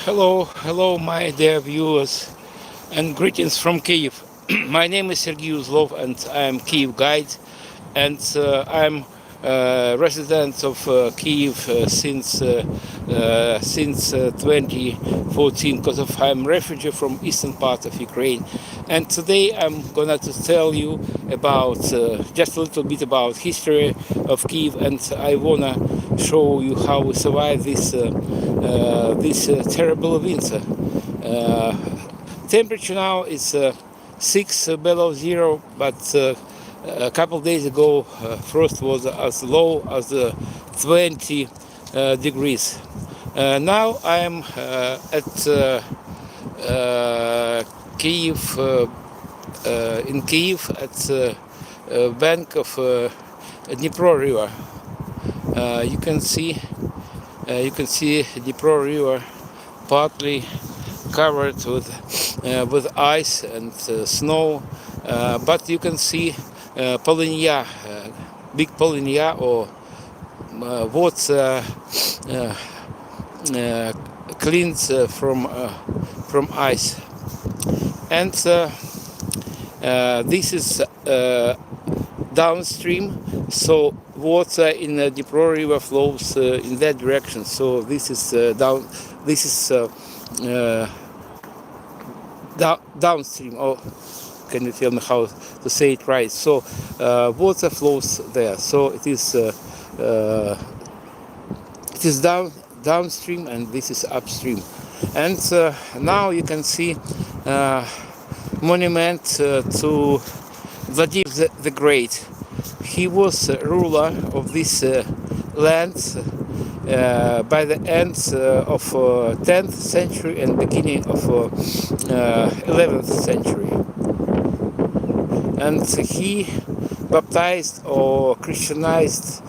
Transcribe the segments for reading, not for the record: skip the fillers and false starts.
Hello, my dear viewers, and greetings from Kyiv. My name is Sergey Uzlov, and I am Kyiv guide, and I'm resident of Kyiv since 2014, because of I'm refugee from eastern part of Ukraine, and today I'm gonna to tell you about just a little bit about history of Kyiv, and I wanna show you how we survived this terrible winter. Uh, Temperature now is 6 below zero, but a couple days ago frost was as low as 20 degrees. Now I am at Kyiv, in Kyiv, at bank of Dnipro River. You can see Dnipro River partly covered with ice and snow, but you can see polynja, big polynja, or water cleans from ice, and this is downstream, so water in the Dnipro River flows in that direction. So this is downstream. Or can you tell me how to say it right? So water flows there. So it is downstream, and this is upstream. And now you can see monument to Vladimir the Great. He was ruler of this land by the end of 10th century and beginning of 11th century. And he baptized or Christianized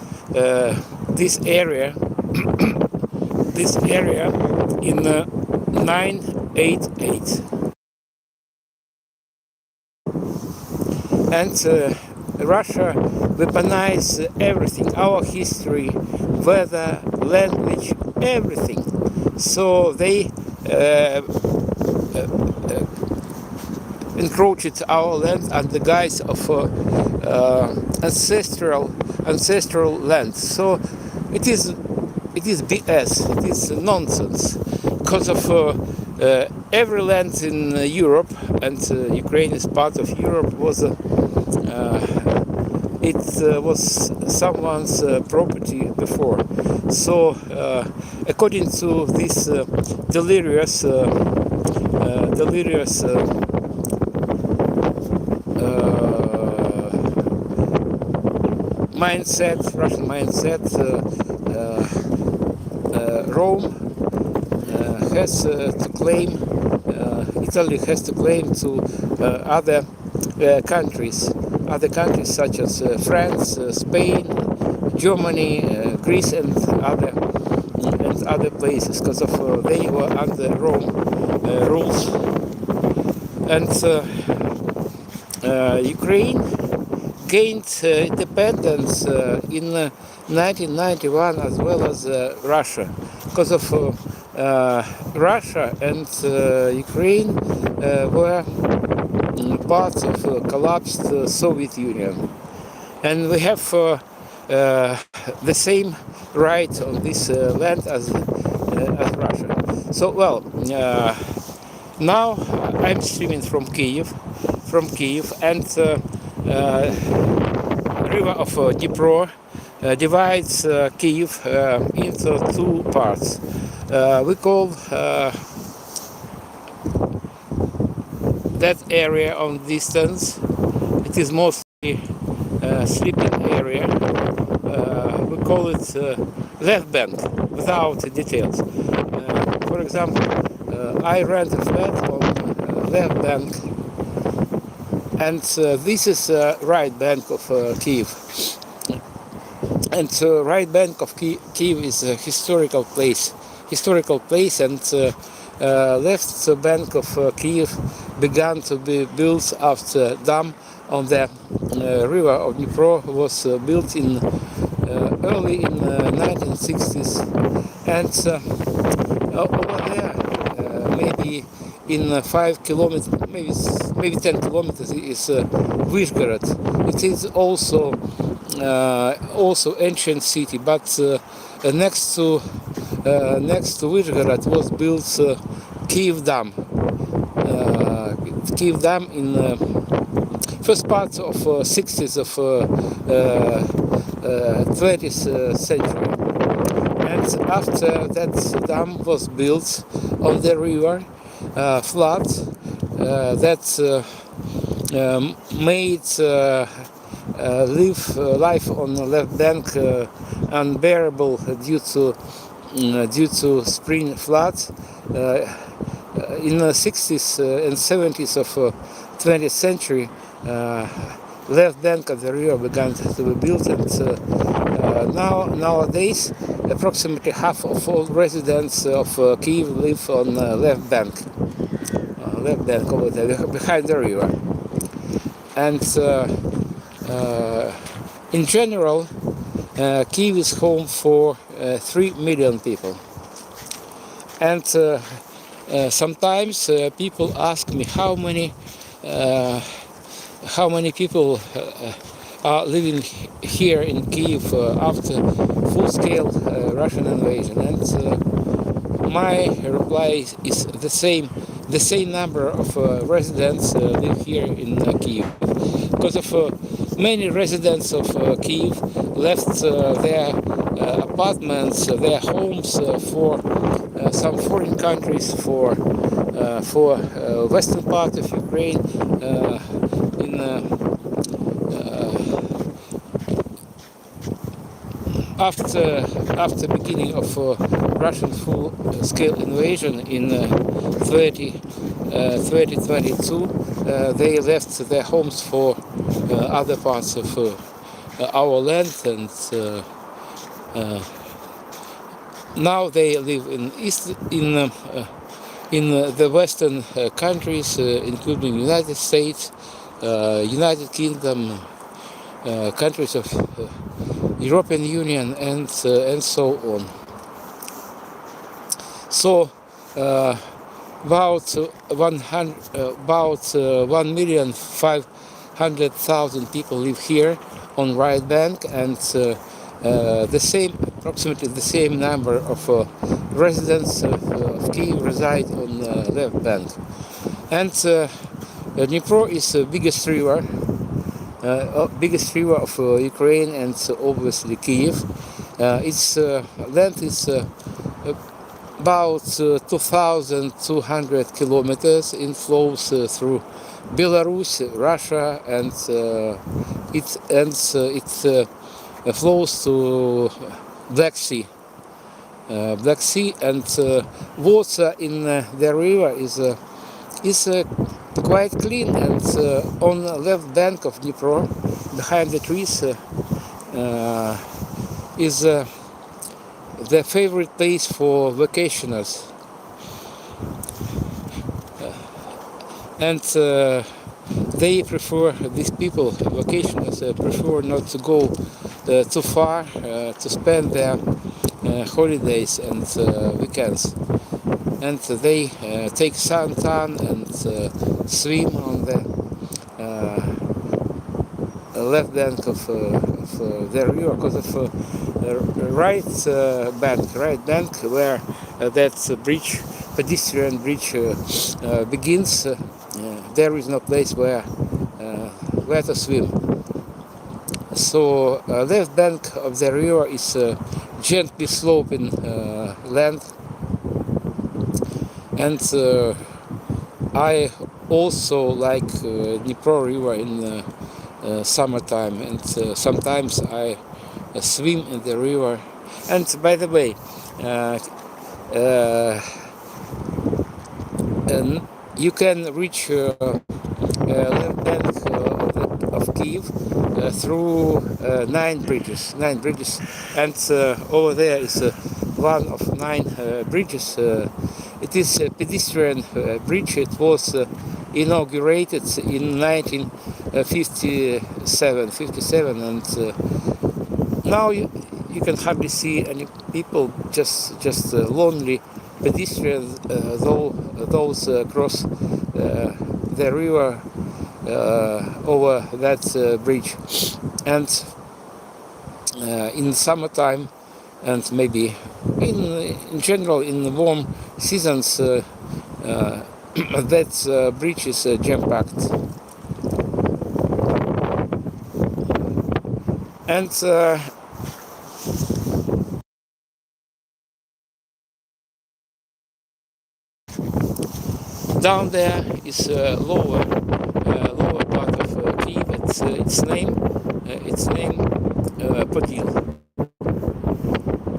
this area in 988. And Russia weaponized everything, our history, weather, language, everything. So they encroached our land under the guise of ancestral land. So it is BS, it is nonsense, because of every land in Europe, and Ukraine is part of Europe, was was someone's property before. So according to this delirious mindset, Russian mindset, Rome has to claim, Italy has to claim to other countries such as France, Spain, Germany, Greece, and other places, because of they were under Rome rules. And Ukraine gained independence in 1991, as well as Russia, because of Russia and Ukraine were parts of collapsed Soviet Union, and we have the same right on this land as Russia. So now I'm streaming from Kyiv, and river of Dnipro divides Kyiv into two parts. We call that area on distance, it is mostly sleeping area. We call it left bank, without details. For example, I rent a flat on left bank, and this is right bank of Kyiv. And right bank of Kyiv is a historical place, and left bank of Kyiv began to be built after dam on the river of Dnipro was built in early in 1960s, and over there maybe in 5 kilometers, maybe 10 kilometers is Vyshgorod. It is also ancient city, but next to Vyshgorod was built Kyiv Dam. Kyiv Dam in first part of 60s of 20th century. And after that dam was built on the river, flood that made life on the left bank unbearable due to spring floods. In the 60s and 70s of 20th century, left bank of the river began to be built, and nowadays approximately half of all residents of Kyiv live on left bank over there, behind the river. And in general, Kyiv is home for 3 million people. And sometimes people ask me how many people are living here in Kyiv after full-scale Russian invasion, and my reply is the same. The same number of residents live here in Kyiv, because of many residents of Kyiv left their apartments, their homes for some foreign countries, for western part of Ukraine, after beginning of Russian full-scale invasion in 2022, they left their homes for other parts of our land, and now they live in the western countries, including United States, United Kingdom, countries of European Union, and so on. So about 1,500,000 people live here on right bank, and approximately the same number of residents of Kyiv reside on left bank. And Dnipro is the biggest river of Ukraine, and obviously Kyiv. Its length is about 2,200 kilometers. It flows through Belarus, Russia, and it flows to Black Sea. And water in the river is quite clean, and on the left bank of Dnipro, behind the trees, is the favorite place for vacationers. And these people, vacationers, prefer not to go too far to spend their holidays and weekends. And they take suntan and swim on the left bank of the river, because of right bank where that bridge, pedestrian bridge, begins. There is no place where to swim. So left bank of the river is gently sloping land, and I also like Dnipro River in summertime, and sometimes I swim in the river. And by the way, you can reach left bank of Kyiv through 9 bridges, and over there is one of 9 bridges. It is a pedestrian bridge. It was inaugurated in 1957, and now you can hardly see any people, just lonely pedestrians, those cross the river over that bridge. And in summertime, and maybe in general in the warm seasons, that bridge is jam-packed. And down there is lower part of Kyiv. Its name Podil.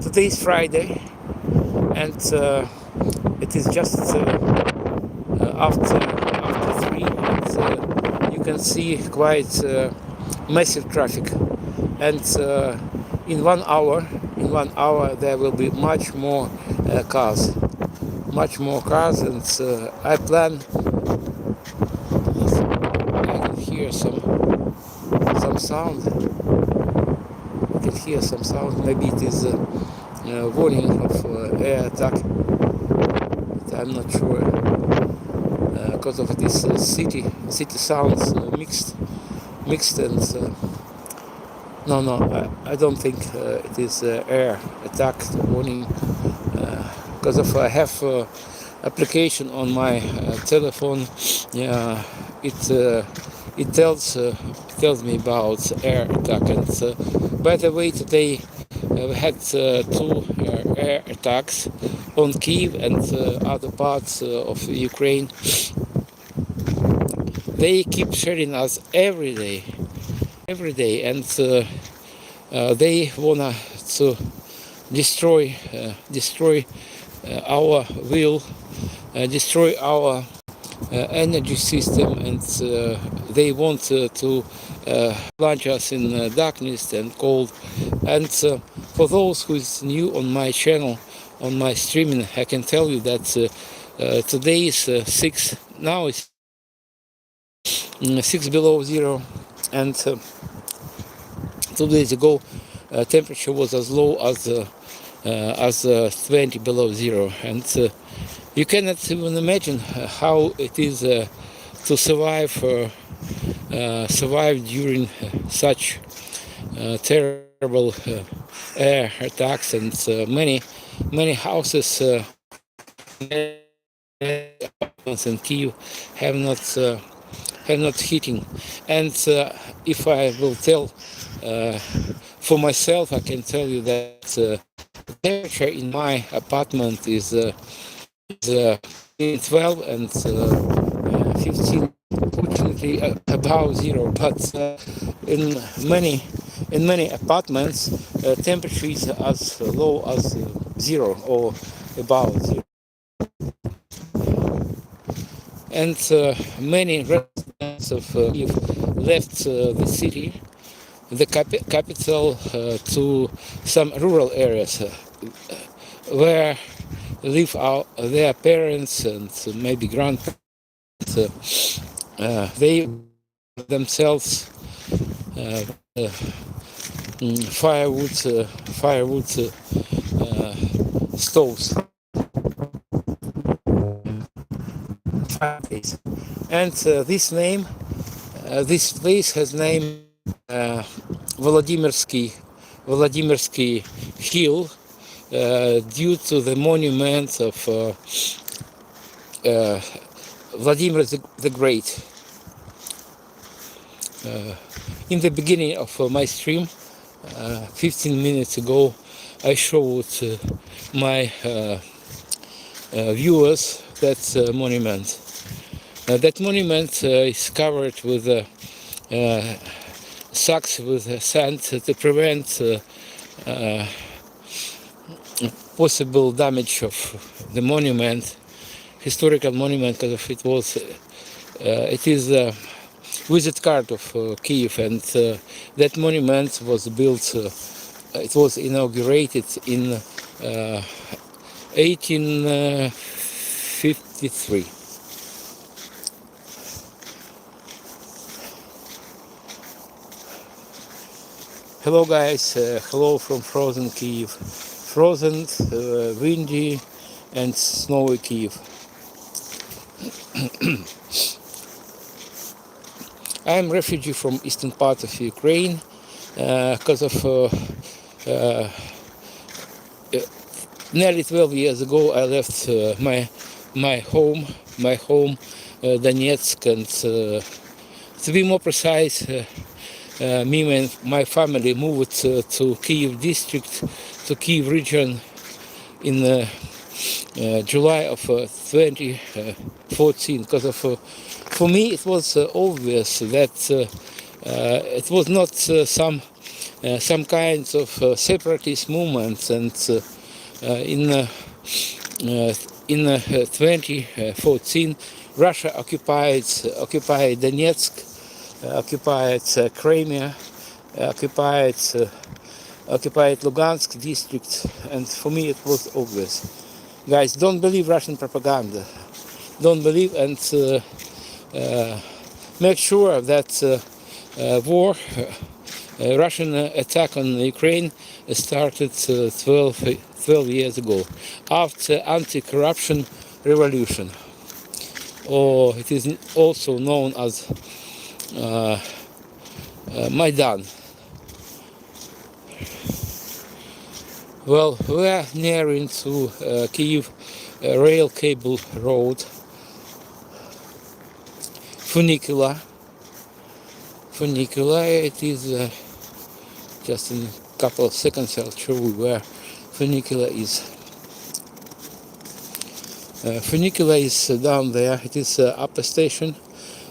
Today is Friday, and it is just after 3, and you can see quite massive traffic. And in 1 hour there will be much more cars, and I plan. I can hear some sound. Maybe it is a warning of air attack. But I'm not sure, because of this city sounds mixed, and no, I don't think it is air attack warning, because I have application on my telephone. It tells me about air attack. And by the way, today we had 2 air attacks on Kyiv and other parts of Ukraine. They keep sharing us every day, and they wanna to destroy our will, destroy our energy system, and they want to plunge us in darkness and cold. And for those who is new on my channel, on my streaming, I can tell you that today is 6. Now it's 6 below zero, and 2 days ago temperature was as low as 20 below zero. And you cannot even imagine how it is to survive during such terrible air attacks. And many houses in Kyiv have not heating. And if I will tell for myself, I can tell you that the temperature in my apartment is 12 and 15, fortunately above zero. But in many apartments, temperature is as low as zero or above zero. And many residents of Kyiv left the city, the capital, to some rural areas where live their parents and maybe grandparents. They themselves firewood stoves. And this place has name Volodymyrsky Hill, due to the monument of Vladimir the Great. In the beginning of my stream, 15 minutes ago, I showed my viewers that monument. That monument is covered with sacks with sand to prevent possible damage of the monument, historical monument, because it is a visit card of Kyiv, and that monument was built. It was inaugurated in 1853. Hello guys, hello from frozen Kyiv. Frozen, windy, and snowy Kyiv. I am a refugee from eastern part of Ukraine because of nearly 12 years ago I left my home Donetsk, and to be more precise, me and my family moved to Kyiv district, to Kyiv region in July of 2014. Because of for me it was obvious that it was not some kinds of separatist movements, and in 2014 Russia occupied Donetsk, occupied Crimea, occupied Lugansk district, and for me it was obvious. Guys, don't believe Russian propaganda. Don't believe, and make sure that Russian attack on Ukraine started 12 years ago, after anti-corruption revolution, or it is also known as Maidan. Well, we are nearing to Kyiv rail cable road, funicular. It is just in a couple of seconds I'll show you where funicular is. Funicular is down there. It is upper station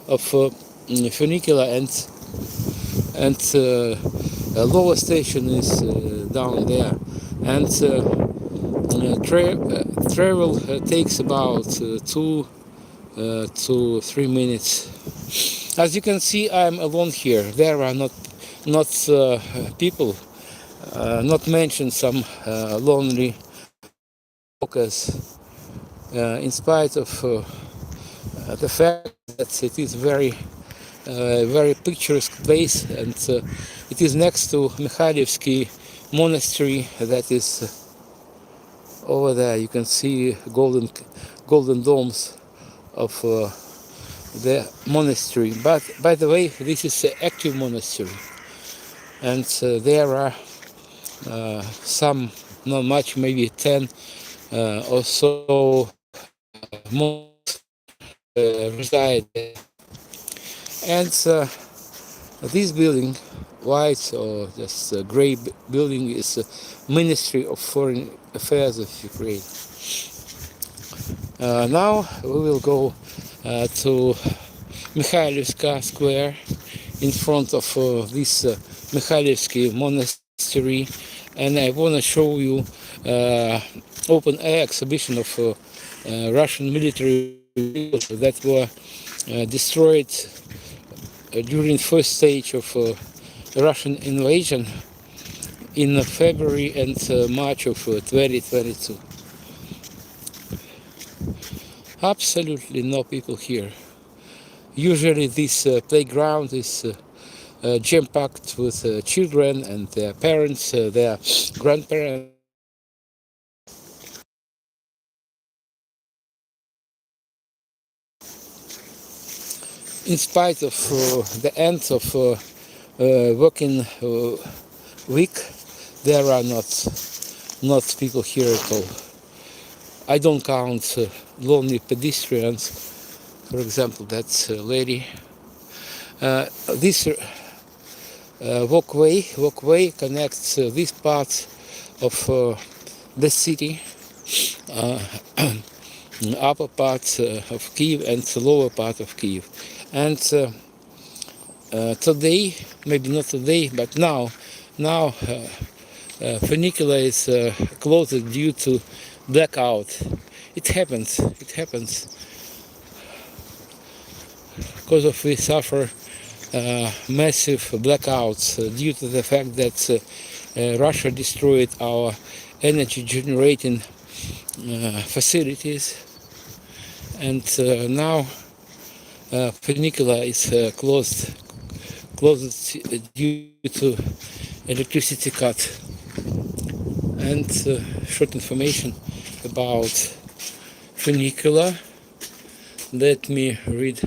of funicular, and a lower station is down there, and travel takes about 2 to 3 minutes. As you can see, I'm alone here. There are not people, not mentioned some lonely walkers, in spite of the fact that it is very picturesque place, and it is next to Mikhailivsky monastery that is over there. You can see golden domes of the monastery. But by the way, this is an active monastery, and there are some, not much, maybe 10 or so monks reside there. And this building, white or just grey building, is Ministry of Foreign Affairs of Ukraine. Now we will go to Mikhailivska Square, in front of this Mikhailivsky monastery, and I want to show you open air exhibition of Russian military vehicles that were destroyed during the first stage of Russian invasion in February and March of 2022. Absolutely no people here. Usually this playground is jam-packed with children and their parents, their grandparents. In spite of the end of working week, there are not people here at all. I don't count lonely pedestrians. For example, that lady. This walkway connects this part of the city, upper part of Kyiv and the lower part of Kyiv. And today, maybe not today, but now funicular is closed due to blackout. It happens. Because of we suffer massive blackouts due to the fact that Russia destroyed our energy generating facilities, and now funicular is closed due to electricity cut. And short information about funicular. Let me read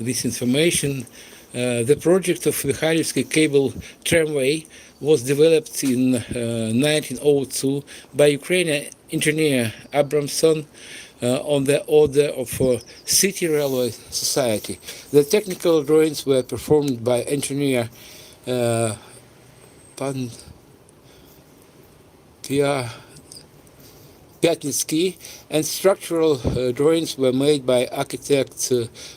this information. The project of Mikhailivsky cable tramway was developed in 1902 by Ukrainian engineer Abramson on the order of City Railway Society. The technical drawings were performed by engineer Pan Pyatnitsky, and structural drawings were made by architect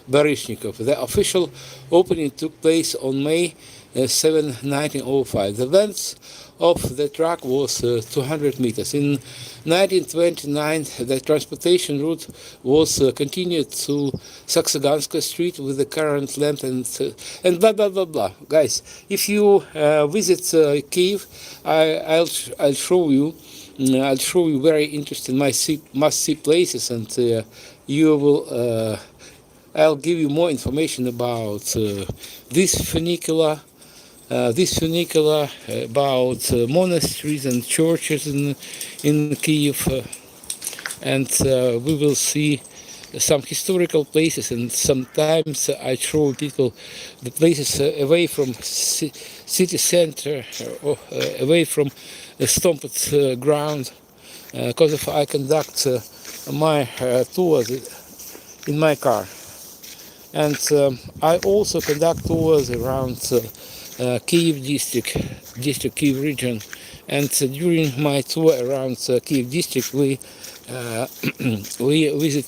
Baryshnikov. The official opening took place on May 7, 1905. The length of the track was 200 meters. In 1929, the transportation route was continued to Saxoganska Street with the current length and blah blah blah blah. Guys, if you visit Kyiv, I'll show you. I'll show you very interesting must-see places, and you will. I'll give you more information about this funicular, about monasteries and churches in Kyiv, and we will see some historical places, and sometimes I show people the places away from city center, or away from the stomped ground, because I conduct my tours in my car, and I also conduct tours around Kyiv district Kyiv region, and during my tour around Kyiv district we visit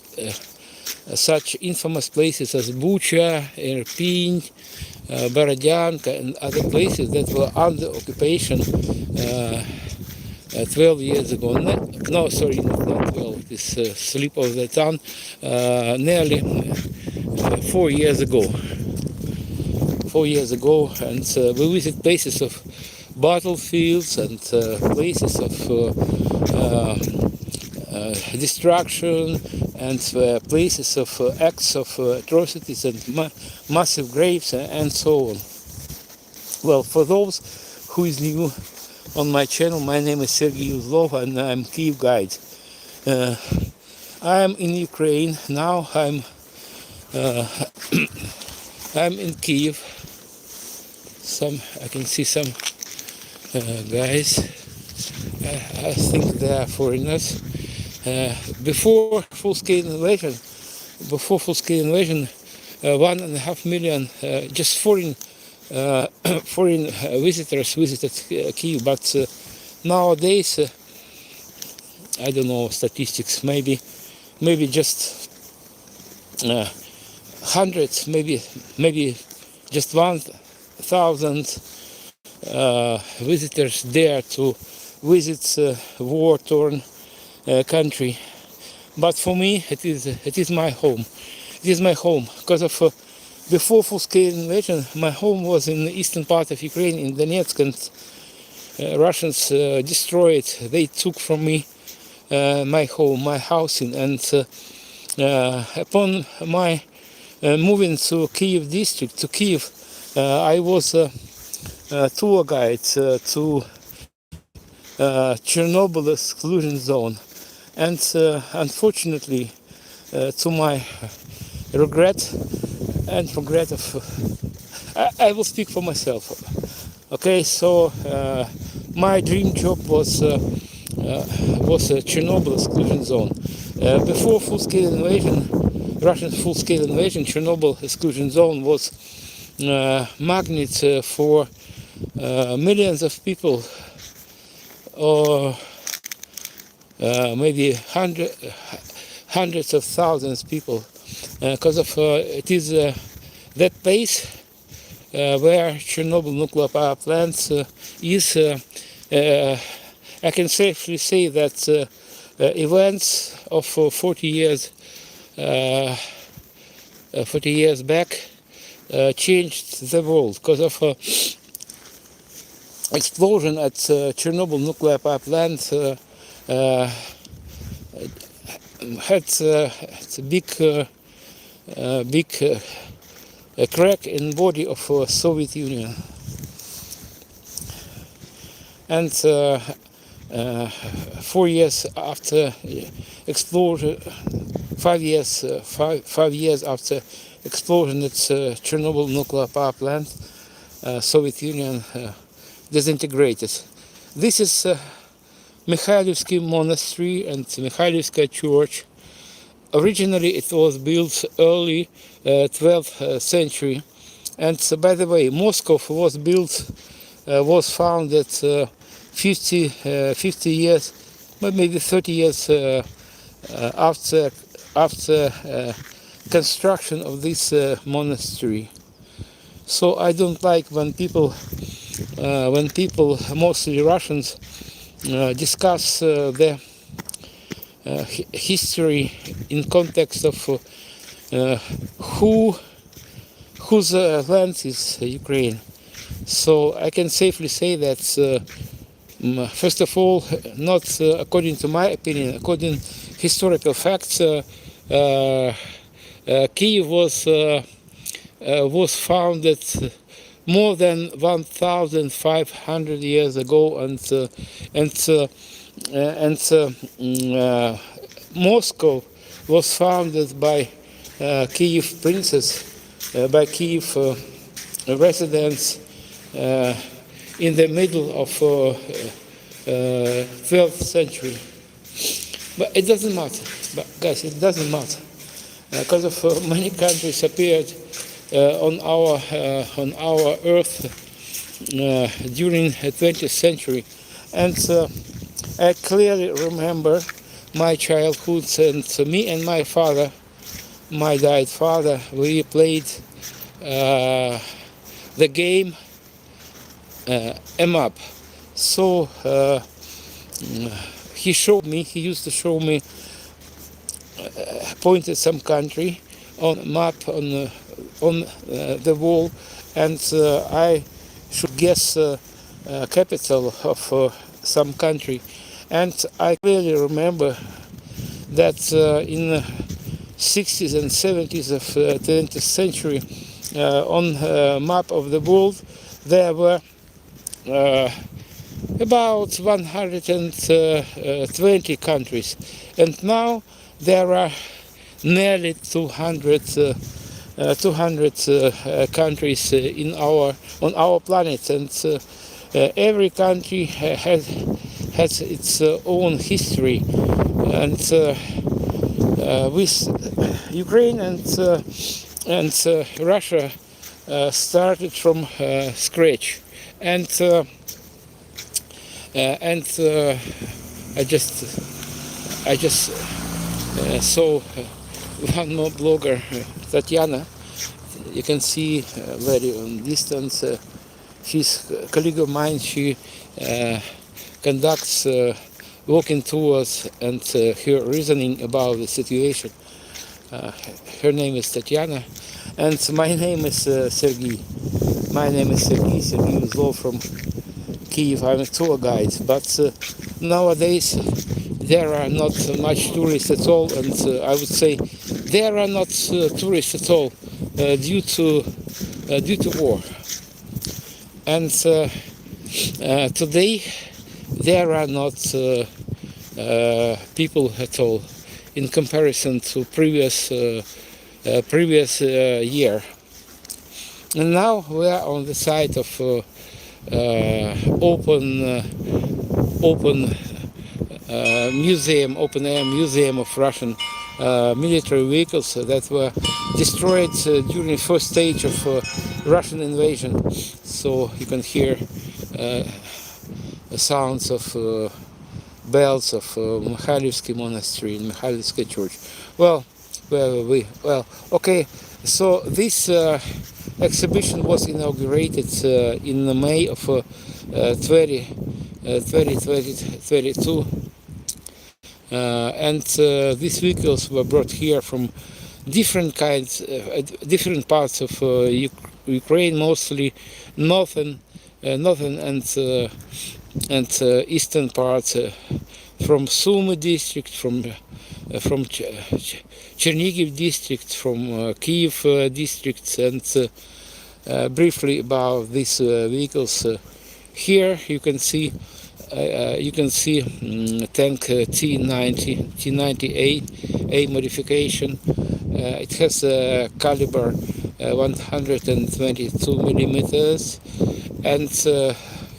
such infamous places as Bucha, Irpin, Borodyanka, and other places that were under occupation 12 years ago. No, sorry, not 12. This slip of the tongue. Nearly 4 years ago. 4 years ago, and we visit places of battlefields and places of destruction, and places of acts of atrocities and massive graves and so on. Well, for those who is new on my channel, my name is Sergey Uzlov, and I'm Kyiv guide. I'm in Ukraine now. I'm in Kyiv. I can see some guys. I think they are foreigners. Before full-scale invasion, 1.5 million just foreign visitors visited Kyiv. But nowadays, I don't know statistics. Maybe just hundreds, maybe just 1,000 visitors there to visit war-torn country. But for me, it is my home. It is my home because of before full-scale invasion, my home was in the eastern part of Ukraine, in Donetsk, and Russians destroyed. They took from me my home, my housing, and upon my moving to Kyiv district, to Kyiv, I was a tour guide to Chernobyl exclusion zone, and unfortunately, to my regret and regret of, I will speak for myself. Okay, so my dream job was a Chernobyl exclusion zone. Before full-scale invasion, Russian full-scale invasion, Chernobyl exclusion zone was magnet for millions of people, or maybe hundreds of thousands of people, because of it is that place where Chernobyl nuclear power plant is. I can safely say that events of 40 years back changed the world, because of explosion at Chernobyl nuclear power plant had a big crack in body of Soviet Union, and 4 years after explosion, 5 years, 5 years after explosion at Chernobyl nuclear power plant, Soviet Union disintegrated. This is Mikhailivsky Monastery and Mikhailivsky Church. Originally it was built early 12th century, and by the way, Moscow was founded 50 years, maybe 30 years after construction of this monastery. So I don't like when people, mostly Russians, discuss the history in context of whose land is Ukraine. So I can safely say that, first of all, not according to my opinion, according to historical facts, Kyiv was founded more than 1,500 years ago, and Moscow was founded by Kyiv princes, by Kyiv residents in the middle of 12th century. But it doesn't matter. But guys, it doesn't matter, because of many countries appeared on our earth during the 20th century, and I clearly remember my childhood, and me and my father, my died father, we played the game map. So he used to show me, pointed some country on a map on the wall, and I should guess capital of some country. And I clearly remember that in the 60s and 70s of the 20th century, on a map of the world, there were about 120 countries, and now there are nearly 200 countries on our planet, and every country has its own history, and with Ukraine and Russia started from scratch, and I just saw one more blogger, Tatiana. You can see very on distance. She's a colleague of mine. She conducts walking tours and her reasoning about the situation. Her name is Tatiana, and my name is Sergey. My name is Sergey. Sergey is all from Kyiv. I'm a tour guide, but nowadays there are not much tourists at all, and I would say there are not tourists at all due to war. And today there are not people at all in comparison to previous year. And now we are on the site of open museum, open-air museum of Russian military vehicles that were destroyed during the first stage of Russian invasion. So you can hear the sounds of bells of Mikhailivsky Monastery and Mikhailivsky Church. Well, okay. So this exhibition was inaugurated in May of 2022. And these vehicles were brought here from different parts of Ukraine, mostly northern and eastern parts, from Sumy district, from Chernihiv district, from Kyiv district, and briefly about these vehicles. Here you can see you can see tank T90A modification. It has a caliber 122 millimeters, and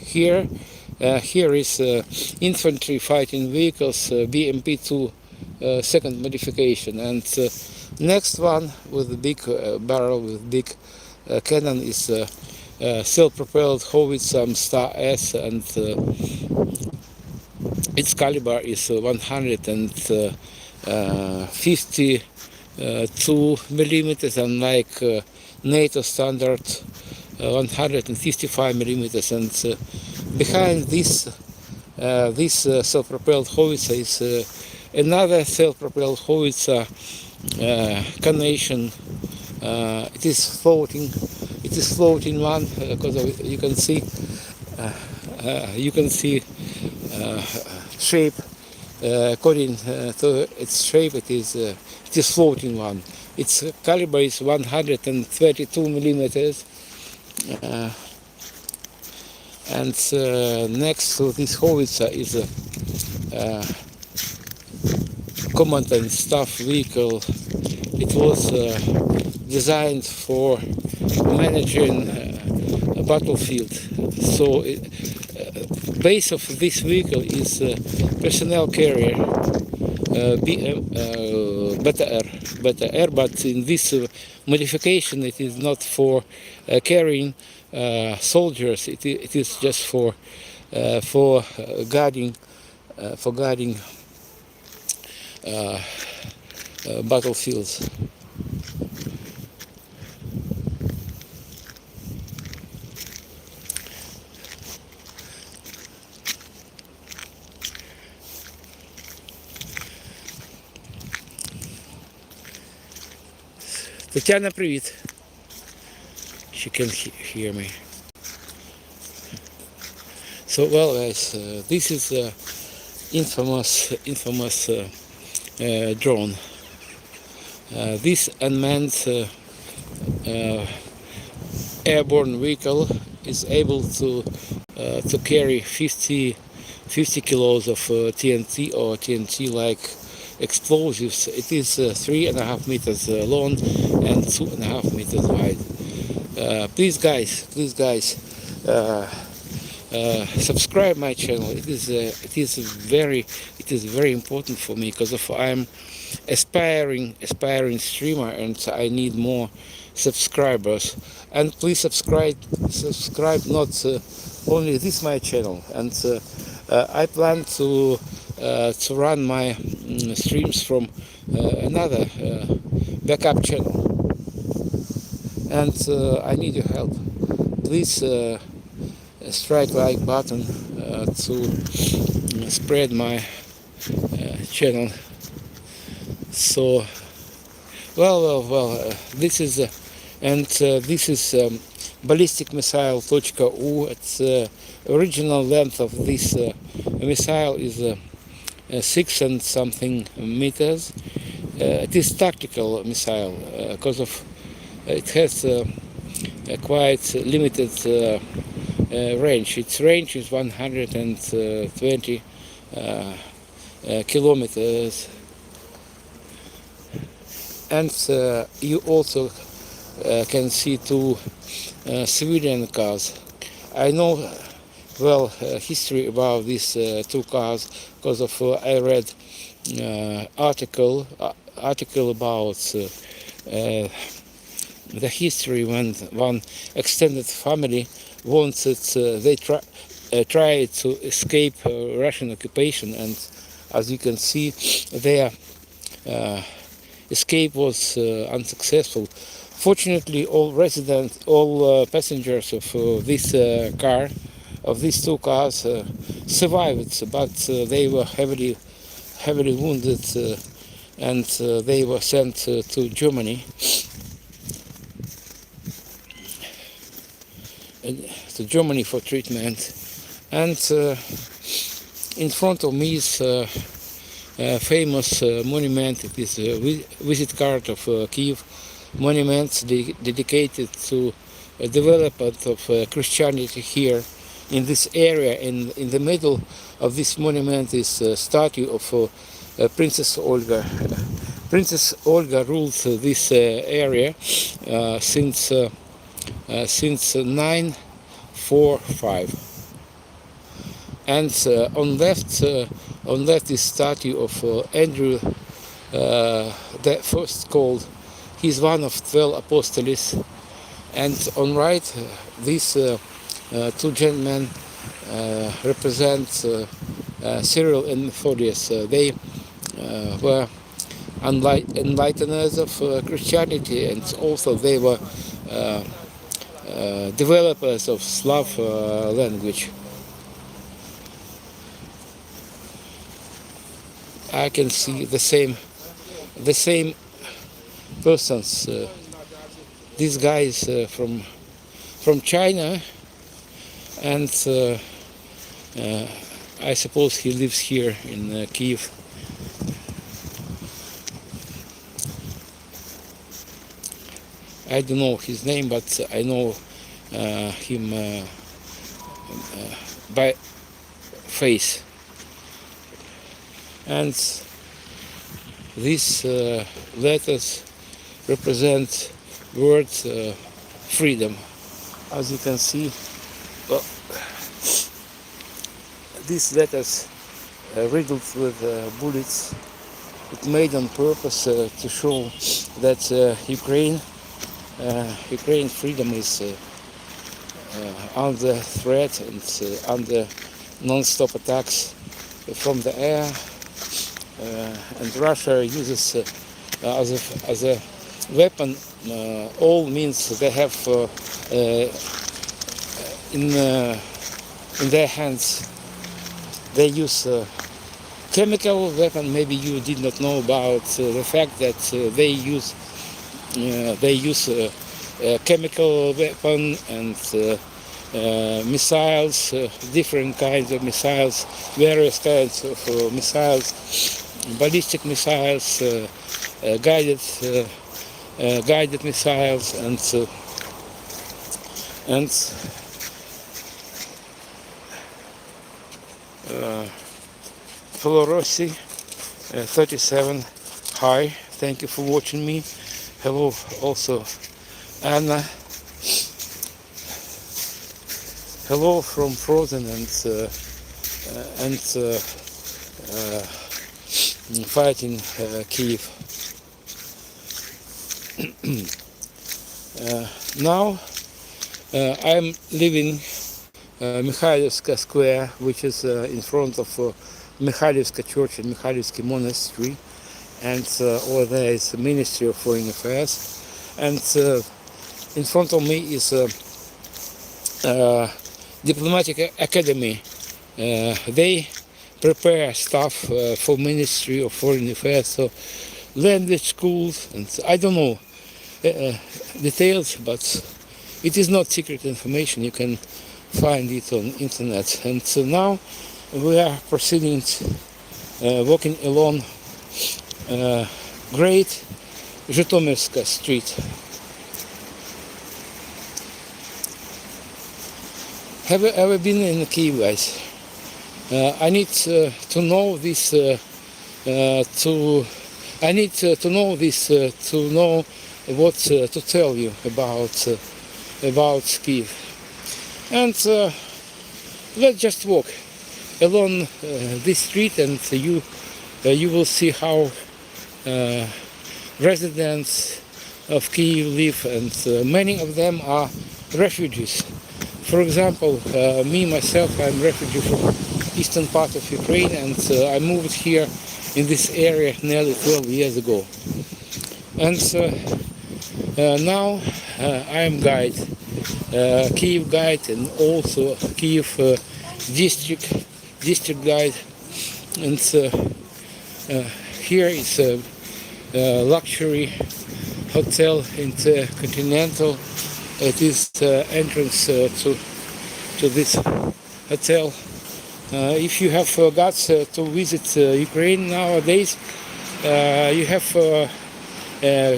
here is infantry fighting vehicles BMP-2 second modification, and next one with the big barrel with big cannon is self-propelled howitzer Star S, and its caliber is 152 millimeters, unlike NATO standard 155 millimeters. And behind this self-propelled howitzer is another self-propelled howitzer carnation. It is floating one, because you can see shape. According to its shape, it is floating one. Its caliber is 132 millimeters, and next to this howitzer is a command and staff vehicle. It was designed for managing a battlefield. So base of this vehicle is personnel carrier Beta Air, but in this modification it is not for carrying soldiers. It is just for guarding battlefields. Тетяна, привіт. She can hear me. So, well, guys, this is infamous drone. This unmanned airborne vehicle is able to carry 50 kilos of TNT or TNT-like explosives. It is 3.5 meters long and 2.5 meters wide. Please guys, subscribe my channel. It is very important for me, because I'm aspiring streamer and I need more subscribers. And please subscribe not only this my channel, and I plan to run my streams from another backup channel, and I need your help. Please strike like button to spread my channel. So well, this is ballistic missile .U. Its original length of this missile is 6 and something meters. It is tactical missile because of it has a quite limited range. Its range is 120 kilometers, and you also can see two civilian cars. I know well history about these two cars, because of I read article about the history when one extended family wanted they tried to escape Russian occupation, and as you can see their escape was unsuccessful. Fortunately, all passengers of this car, of these two cars, survived, but they were heavily wounded, and they were sent to Germany. For treatment. And in front of me is a famous monument. It is a visit card of Kyiv monument dedicated to development of Christianity here in this area. In the middle of this monument is a statue of Princess Olga. Princess Olga ruled this area since 945. And on left is statue of Andrew the first called. He's one of 12 apostles. And on right, these two gentlemen represent Cyril and Methodius. They were enlighteners of Christianity, and also they were developers of Slav language. I can see the same persons. This guy is from China, and I suppose he lives here in Kyiv. I don't know his name, but I know him by face. And these letters represent word freedom. As you can see, well, these letters riddled with bullets, it made on purpose to show that Ukraine freedom is under threat and under non-stop attacks from the air, and Russia uses as a weapon all means they have in their hands. They use chemical weapon. Maybe you did not know about the fact that they use chemical weapon and missiles, different kinds of missiles, various kinds of missiles, ballistic missiles, guided missiles, and Florossi 37. Hi, thank you for watching me. Hello also Anna. Hello from Frozen and fighting Kyiv. Now I'm leaving Mikhailivska Square, which is in front of Mikhailivska Church and Mikhailivsky Monastery, and over there is the Ministry of Foreign Affairs, and in front of me is Diplomatic Academy. They prepare staff for Ministry of Foreign Affairs, so language schools, and I don't know details, but it is not secret information. You can find it on internet. And so now we are proceeding, walking along Great Zhytomyrska Street. Have you ever been in Kyiv, guys? I need to know this to know this to know what to tell you about Kyiv. And let's just walk along this street, and you will see how residents of Kyiv live, and many of them are refugees. For example, me myself, I'm a refugee from eastern part of Ukraine, and I moved here in this area nearly 12 years ago. And now I am guide, Kyiv guide, and also Kyiv district guide. And here is a luxury hotel, Intercontinental. It is the entrance to this hotel. If you have guts to visit Ukraine nowadays, you have a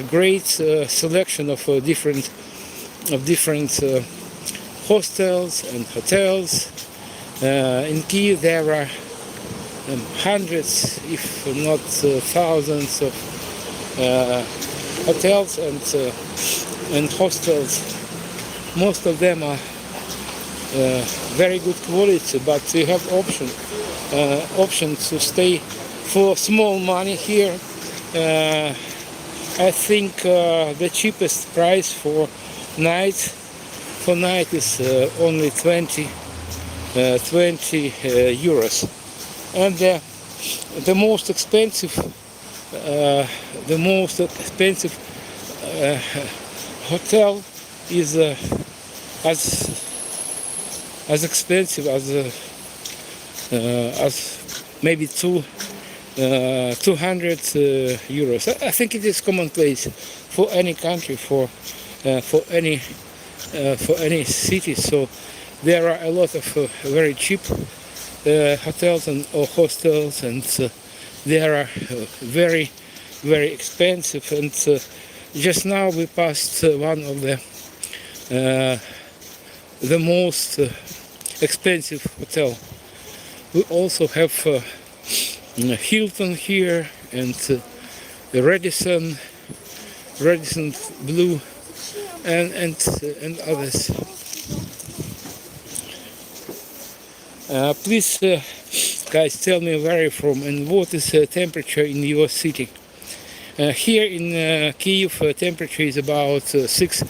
great selection of different hostels and hotels. In Kyiv there are hundreds, if not thousands, of hotels and hostels. Most of them are very good quality, but you have option to stay for small money here. I think the cheapest price for night is only 20 euros, and the most expensive hotel is as expensive as maybe 200 euros. I think it is commonplace for any country, for any city. So there are a lot of very cheap hotels or hostels, and there are very expensive. And just now we passed one of the most expensive hotel. We also have Hilton here, and the Radisson Blue, and others. Please, guys, tell me where you're from and what is the temperature in your city. Here in Kyiv, temperature is about 6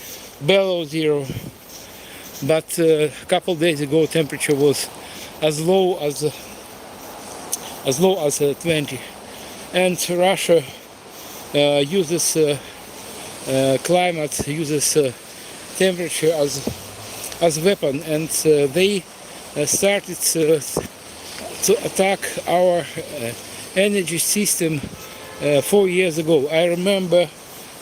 below zero, but a couple days ago temperature was as low as 20. And Russia uses climate, uses temperature as weapon, and they started to attack our energy system 4 years ago. I remember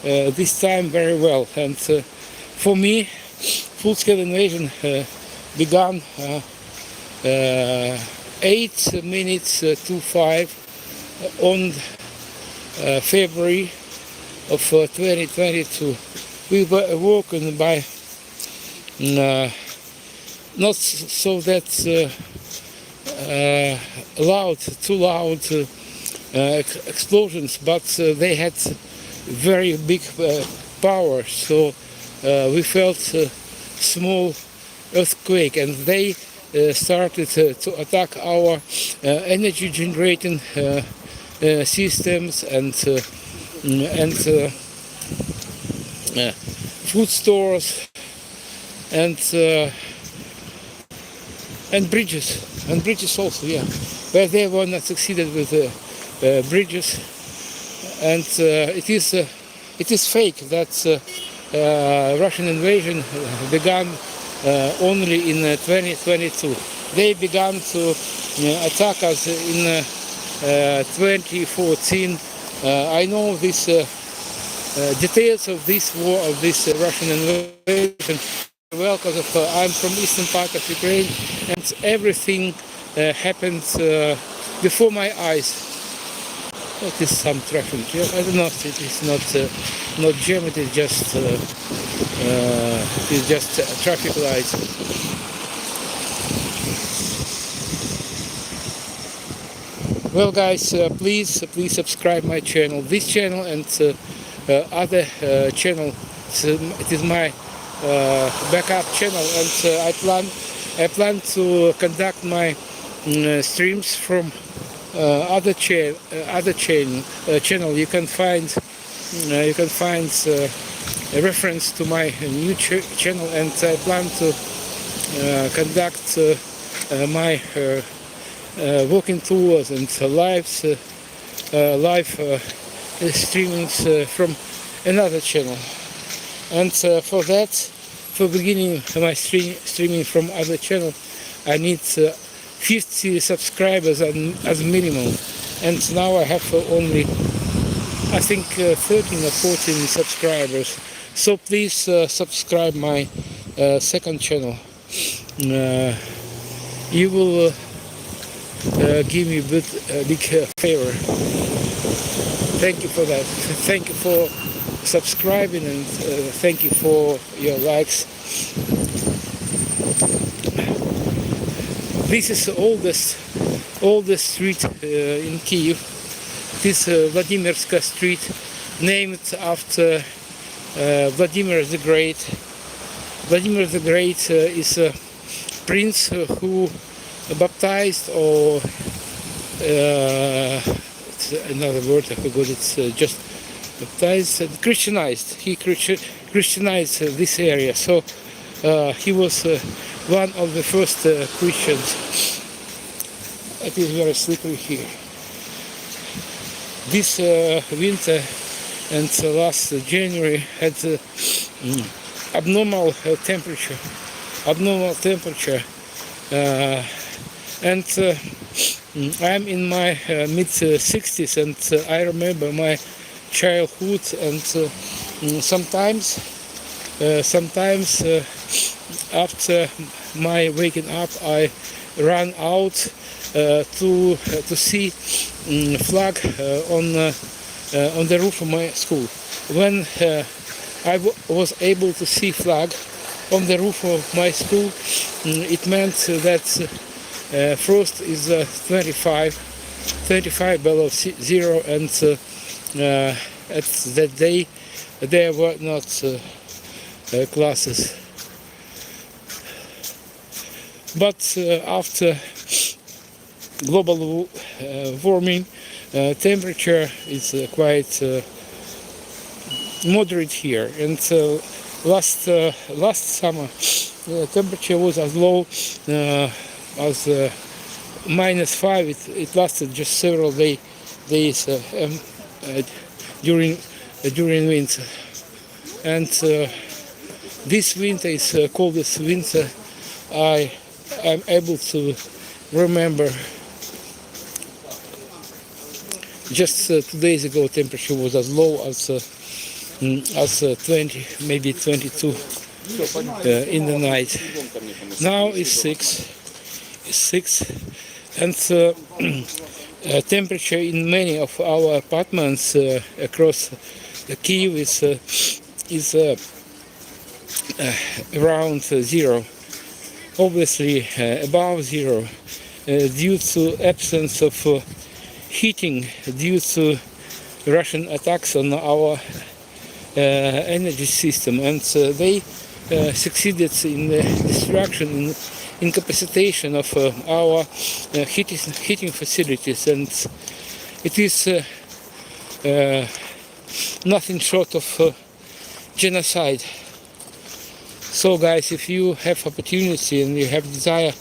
this time very well, and for me, full-scale invasion began 8 minutes to 5 on February of 2022. We were awoken by not so that too loud explosions, but they had very big power. So we felt small earthquake, and they started to attack our energy generating systems and food stores and bridges also, yeah. But they were not succeeded with bridges, and it is fake that Russian invasion began only in 2022. They began to attack us in 2014. I know this details of this war, of this Russian invasion well, because I'm from eastern part of Ukraine, and everything happened before my eyes. It is some traffic. I don't know. It is not jam. It is just traffic lights. Well, guys, please subscribe my channel. This channel and other channel. It is my backup channel, and I plan to conduct my streams from other channel. You can find a reference to my new channel, and I plan to conduct my walking tours and live streamings from another channel. And for that, for beginning my streaming from other channel, I need 50 subscribers as minimum. And now I have only, I think, 13 or 14 subscribers. So please subscribe my second channel. You will give me a big favor. Thank you for that. Thank you for subscribing, and thank you for your likes. This is the oldest street in Kyiv. This Vladimirska Street, named after Vladimir the Great. Vladimir the Great is a prince who baptized, or it's another word, I forgot, it's just baptized, Christianized. He Christianized this area, so he was one of the first Christians. It is very slippery here. This winter and last January had abnormal temperature, and I'm in my mid-60s, and I remember my childhood, and sometimes after my waking up, I ran out to see flag on the roof of my school. When I was able to see flag on the roof of my school, it meant that frost is 25 below zero, and at that day there were not classes. But after global warming, temperature is quite moderate here, and last summer temperature was as low as -5. It lasted just several days during winter, and this winter is coldest winter I'm able to remember. Just 2 days ago, temperature was as low as 20, maybe 22 in the night. Now it's 6, and temperature in many of our apartments across Kyiv is around zero. Obviously above zero, due to absence of heating, due to Russian attacks on our energy system, and they succeeded in the destruction, incapacitation of our heating facilities, and it is nothing short of genocide. So guys, if you have opportunity and you have desire,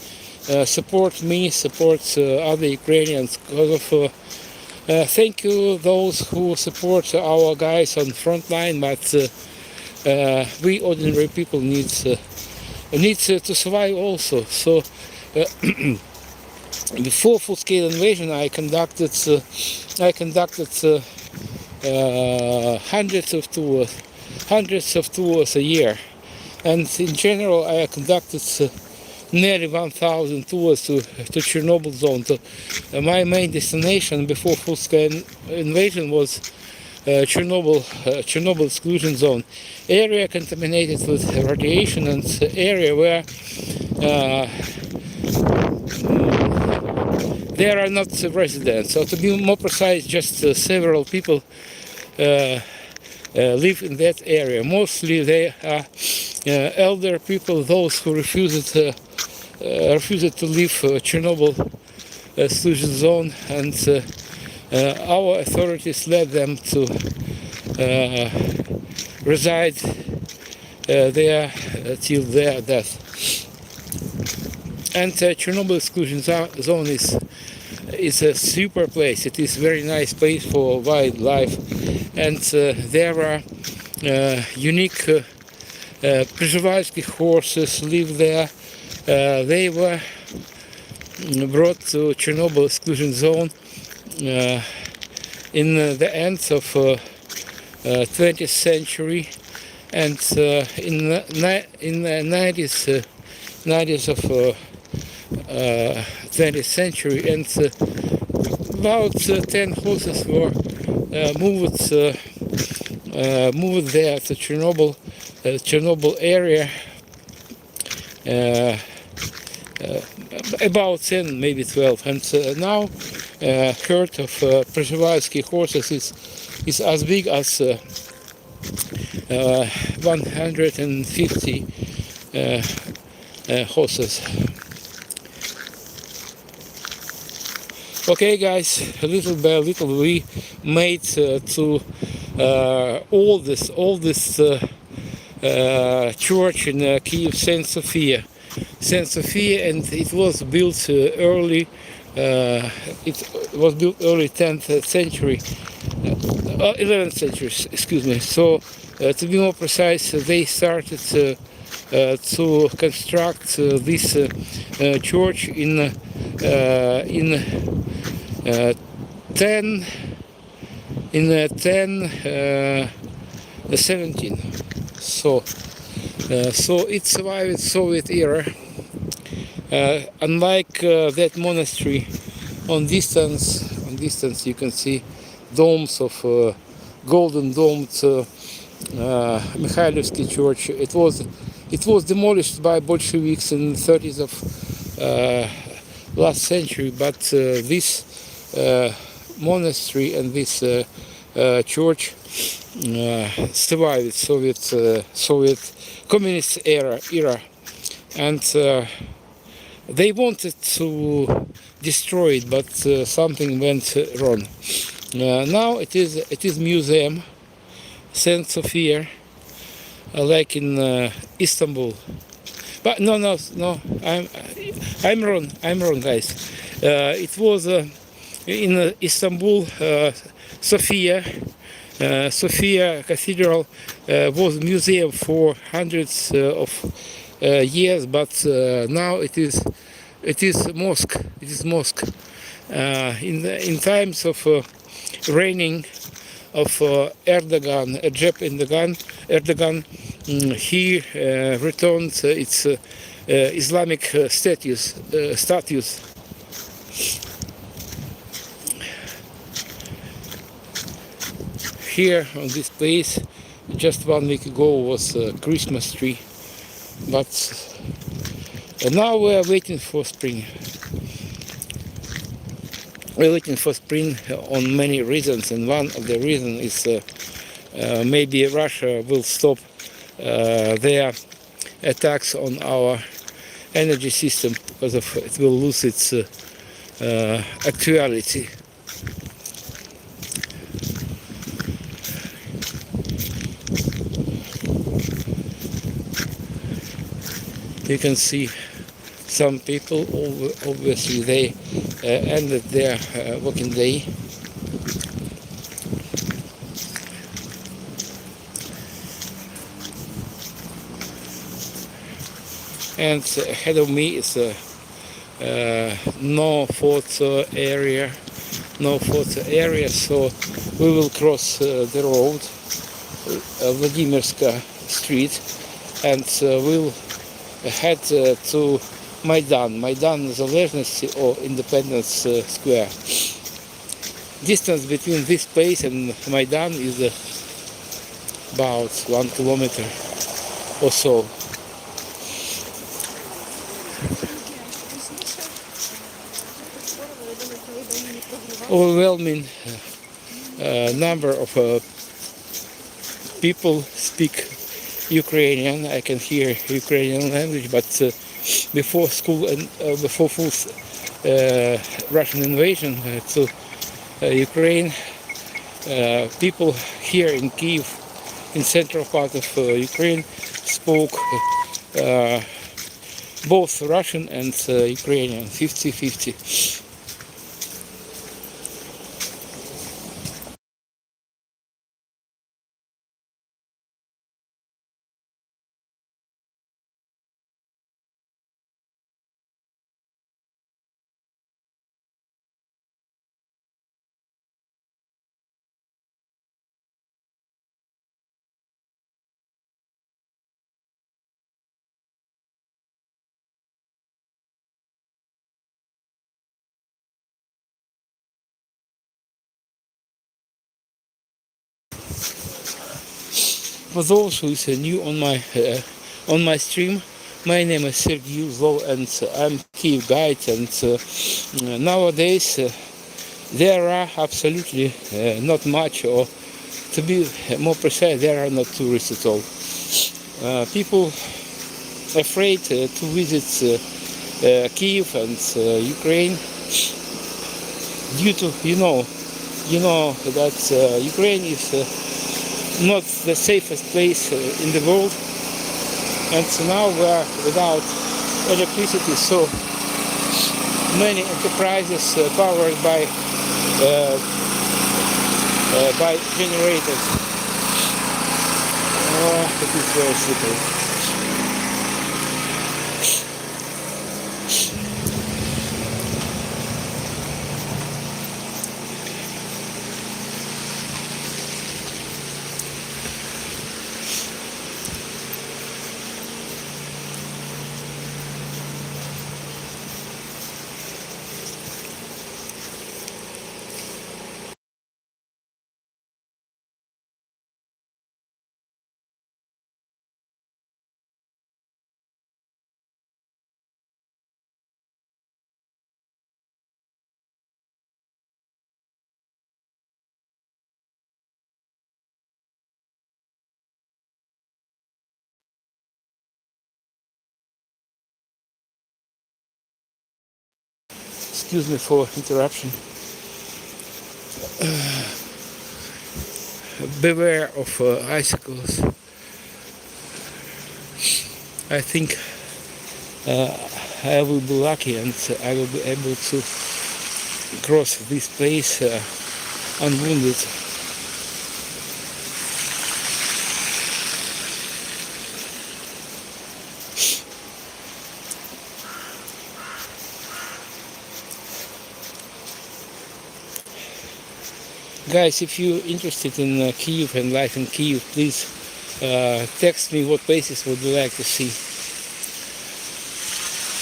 support me, support other Ukrainians. Thank you those who support our guys on front line, but we ordinary people need to survive also. So before full-scale invasion, I conducted hundreds of tours a year. And in general, I conducted nearly 1,000 tours to Chernobyl zone. My main destination before full-scale invasion was Chernobyl exclusion zone, area contaminated with radiation, and area where there are not residents. So to be more precise, just several people live in that area. Mostly they are elder people, those who refused to leave Chernobyl exclusion zone, and our authorities led them to reside there till their death. And Chernobyl exclusion zone is a super place. It is a very nice place for wildlife, and there are unique Przevalsky horses live there. They were brought to Chernobyl exclusion zone in the end of 20th century, and in the 90s of 20th century, and about 10 horses were moved there to Chernobyl area, uh, about 10, maybe 12. And now herd of Przewalski horses is as big as 150 horses. Okay, guys, little by little we made to all this church in Kyiv, Saint Sophia, and it was built early. It was built early 10th century, 11th century, excuse me. So, to be more precise, they started to construct this church in 10 17. So it survived Soviet era. Unlike that monastery, on distance you can see domes of golden domed Mikhailovsky church. It was demolished by Bolsheviks in the 30s of last century, but this monastery and this church survived Soviet communist era, and they wanted to destroy it, but something went wrong. Now it is museum, Saint Sophia, like in Istanbul. But no, I'm wrong, guys. It was in Istanbul, Sophia Cathedral was museum for hundreds of years, but now it is mosque. It is mosque. In times of reigning of Recep Erdogan, he returned its Islamic status. Here on this place, just 1 week ago was a Christmas tree, but now we are waiting for spring. We're waiting for spring on many reasons, and one of the reasons is maybe Russia will stop their attacks on our energy system because of it will lose its actuality. You can see some people, obviously they ended their working day. And ahead of me is a no photo area, so we will cross the road, Vladimirska Street, and we'll head to Maidan, Незалежності or Independence Square. Distance between this place and Maidan is about 1 kilometer or so. Overwhelming number of people speak Ukrainian. I can hear Ukrainian language, but before school and before full Russian invasion to Ukraine, people here in Kyiv, in central part of Ukraine, spoke both Russian and Ukrainian, 50-50. For those who is new on my stream, My name is Sergey Uzlov, and I'm Kyiv guide. And nowadays there are absolutely not much, or to be more precise, there are not tourists at all. People afraid to visit Kyiv and Ukraine due to that Ukraine is not the safest place in the world. And so now we are without electricity, so many enterprises powered by generators. It is very simple. Excuse me for interruption. Beware of icicles. I think I will be lucky and I will be able to cross this place unwounded. Guys, if you're interested in Kyiv and life in Kyiv, please text me what places would you like to see.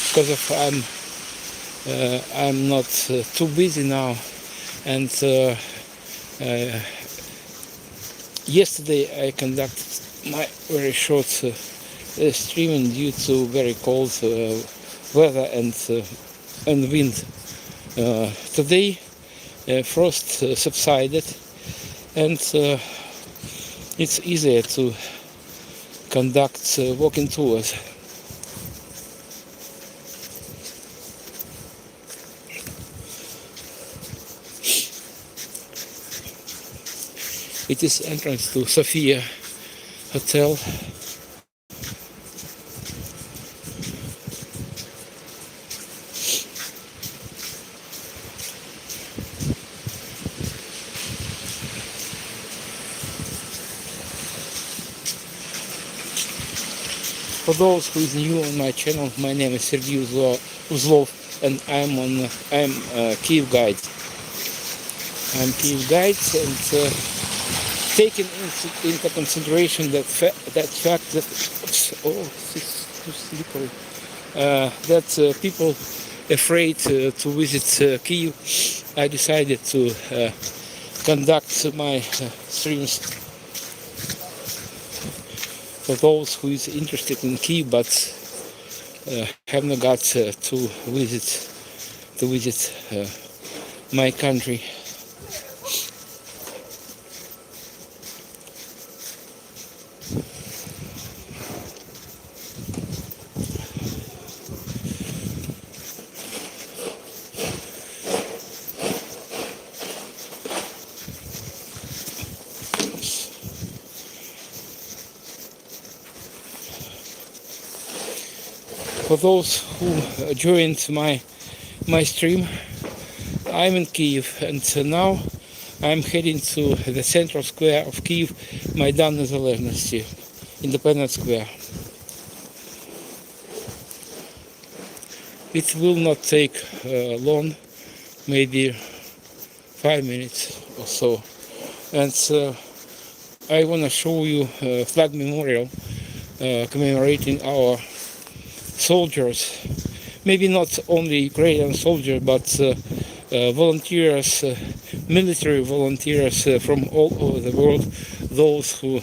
Because I'm not too busy now, and yesterday I conducted my very short streaming due to very cold weather and wind. Today frost subsided, and it's easier to conduct walking tours. It is entrance to Sophia Hotel. For those who is new on my channel, my name is Sergey Uzlov, and I'm Kyiv guide. I'm Kyiv guide, and taking into consideration that fact that it's too slippery, that people afraid to visit Kyiv, I decided to conduct my streams for those who is interested in Kyiv but have no guts to visit my country. For those who joined my stream, I'm in Kyiv, and now I'm heading to the central square of Kyiv, Maidan Незалежності, Independence Square. It will not take long, maybe 5 minutes or so, and I want to show you a flag memorial commemorating our soldiers, maybe not only Ukrainian soldiers, but volunteers, military volunteers from all over the world, those who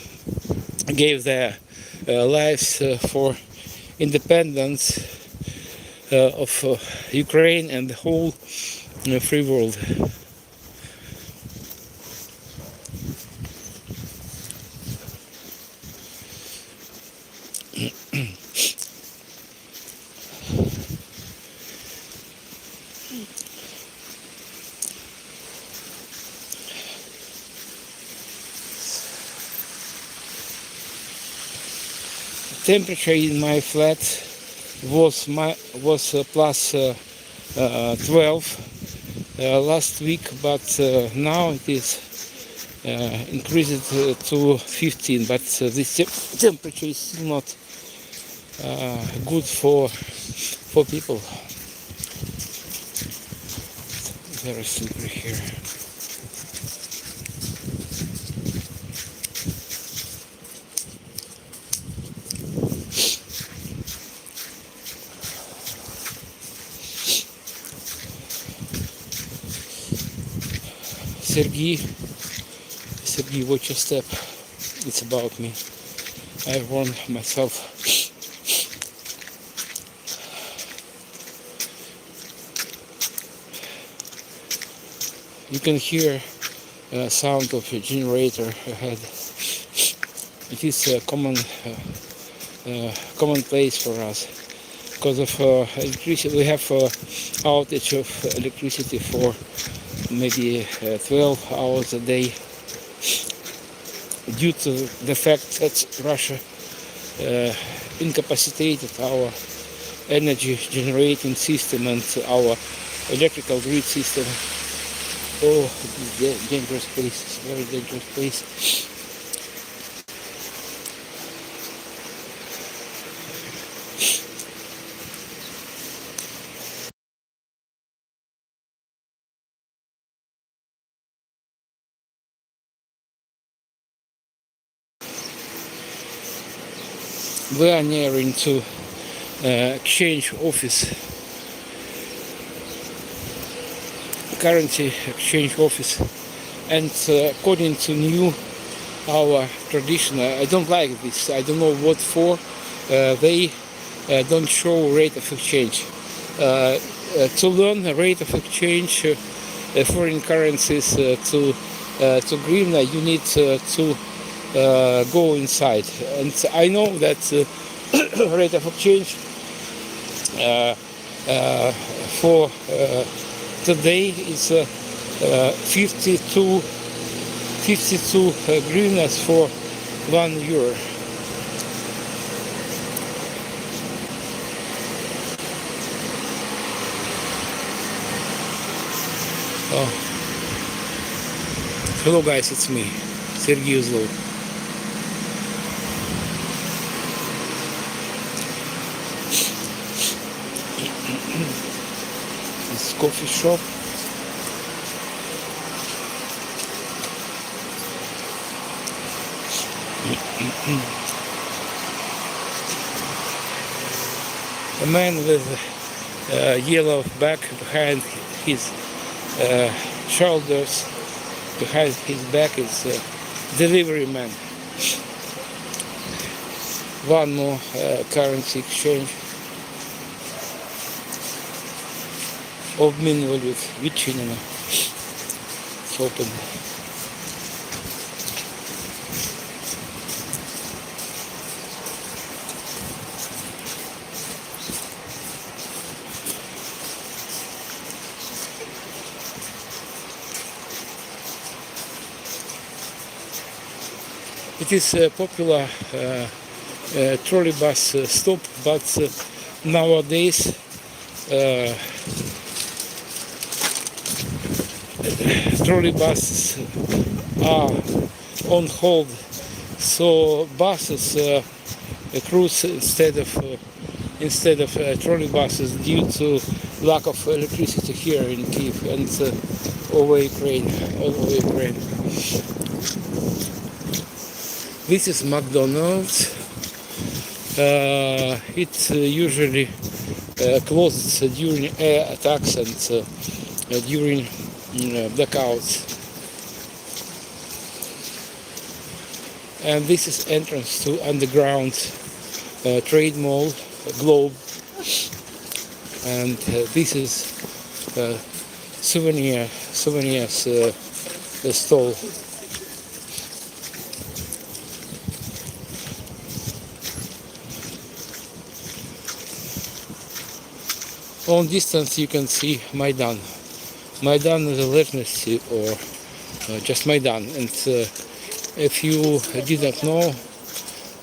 gave their lives for independence of Ukraine and the whole free world. Temperature in my flat was plus 12 last week, but now it is increased to 15. But this temperature is still not good for people. Very slippery here. Sergey, watch your step. It's about me. I warned myself. You can hear sound of a generator ahead. It is a commonplace for us. Because of electricity, we have outage of electricity for maybe 12 hours a day due to the fact that Russia incapacitated our energy generating system and our electrical grid system. Oh, it is a dangerous place. It's a very dangerous place. We are nearing to exchange office, currency exchange office, and according to our tradition, I don't like this. I don't know what for. They don't show rate of exchange. To learn the rate of exchange foreign currencies to hryvnia, you need to go inside, and I know that rate of exchange for today is 52 hryvnias for €1. Oh. Hello guys, it's me, Sergey Uzlov. This coffee shop. A man with a yellow bag behind his shoulders, behind his back is a delivery man. One more currency exchange. Обмін валют відчинено. It's open. It is a popular trolleybus stop, but nowadays trolleybuses are on hold, so buses cruise instead of trolleybuses due to lack of electricity here in Kyiv and all over Ukraine. This is McDonald's. It usually closes during air attacks and during blackouts. And this is entrance to underground trade mall globe. And this is souvenirs stall. On distance you can see Maidan. Maidan Незалежності, or just Maidan. And if you didn't know,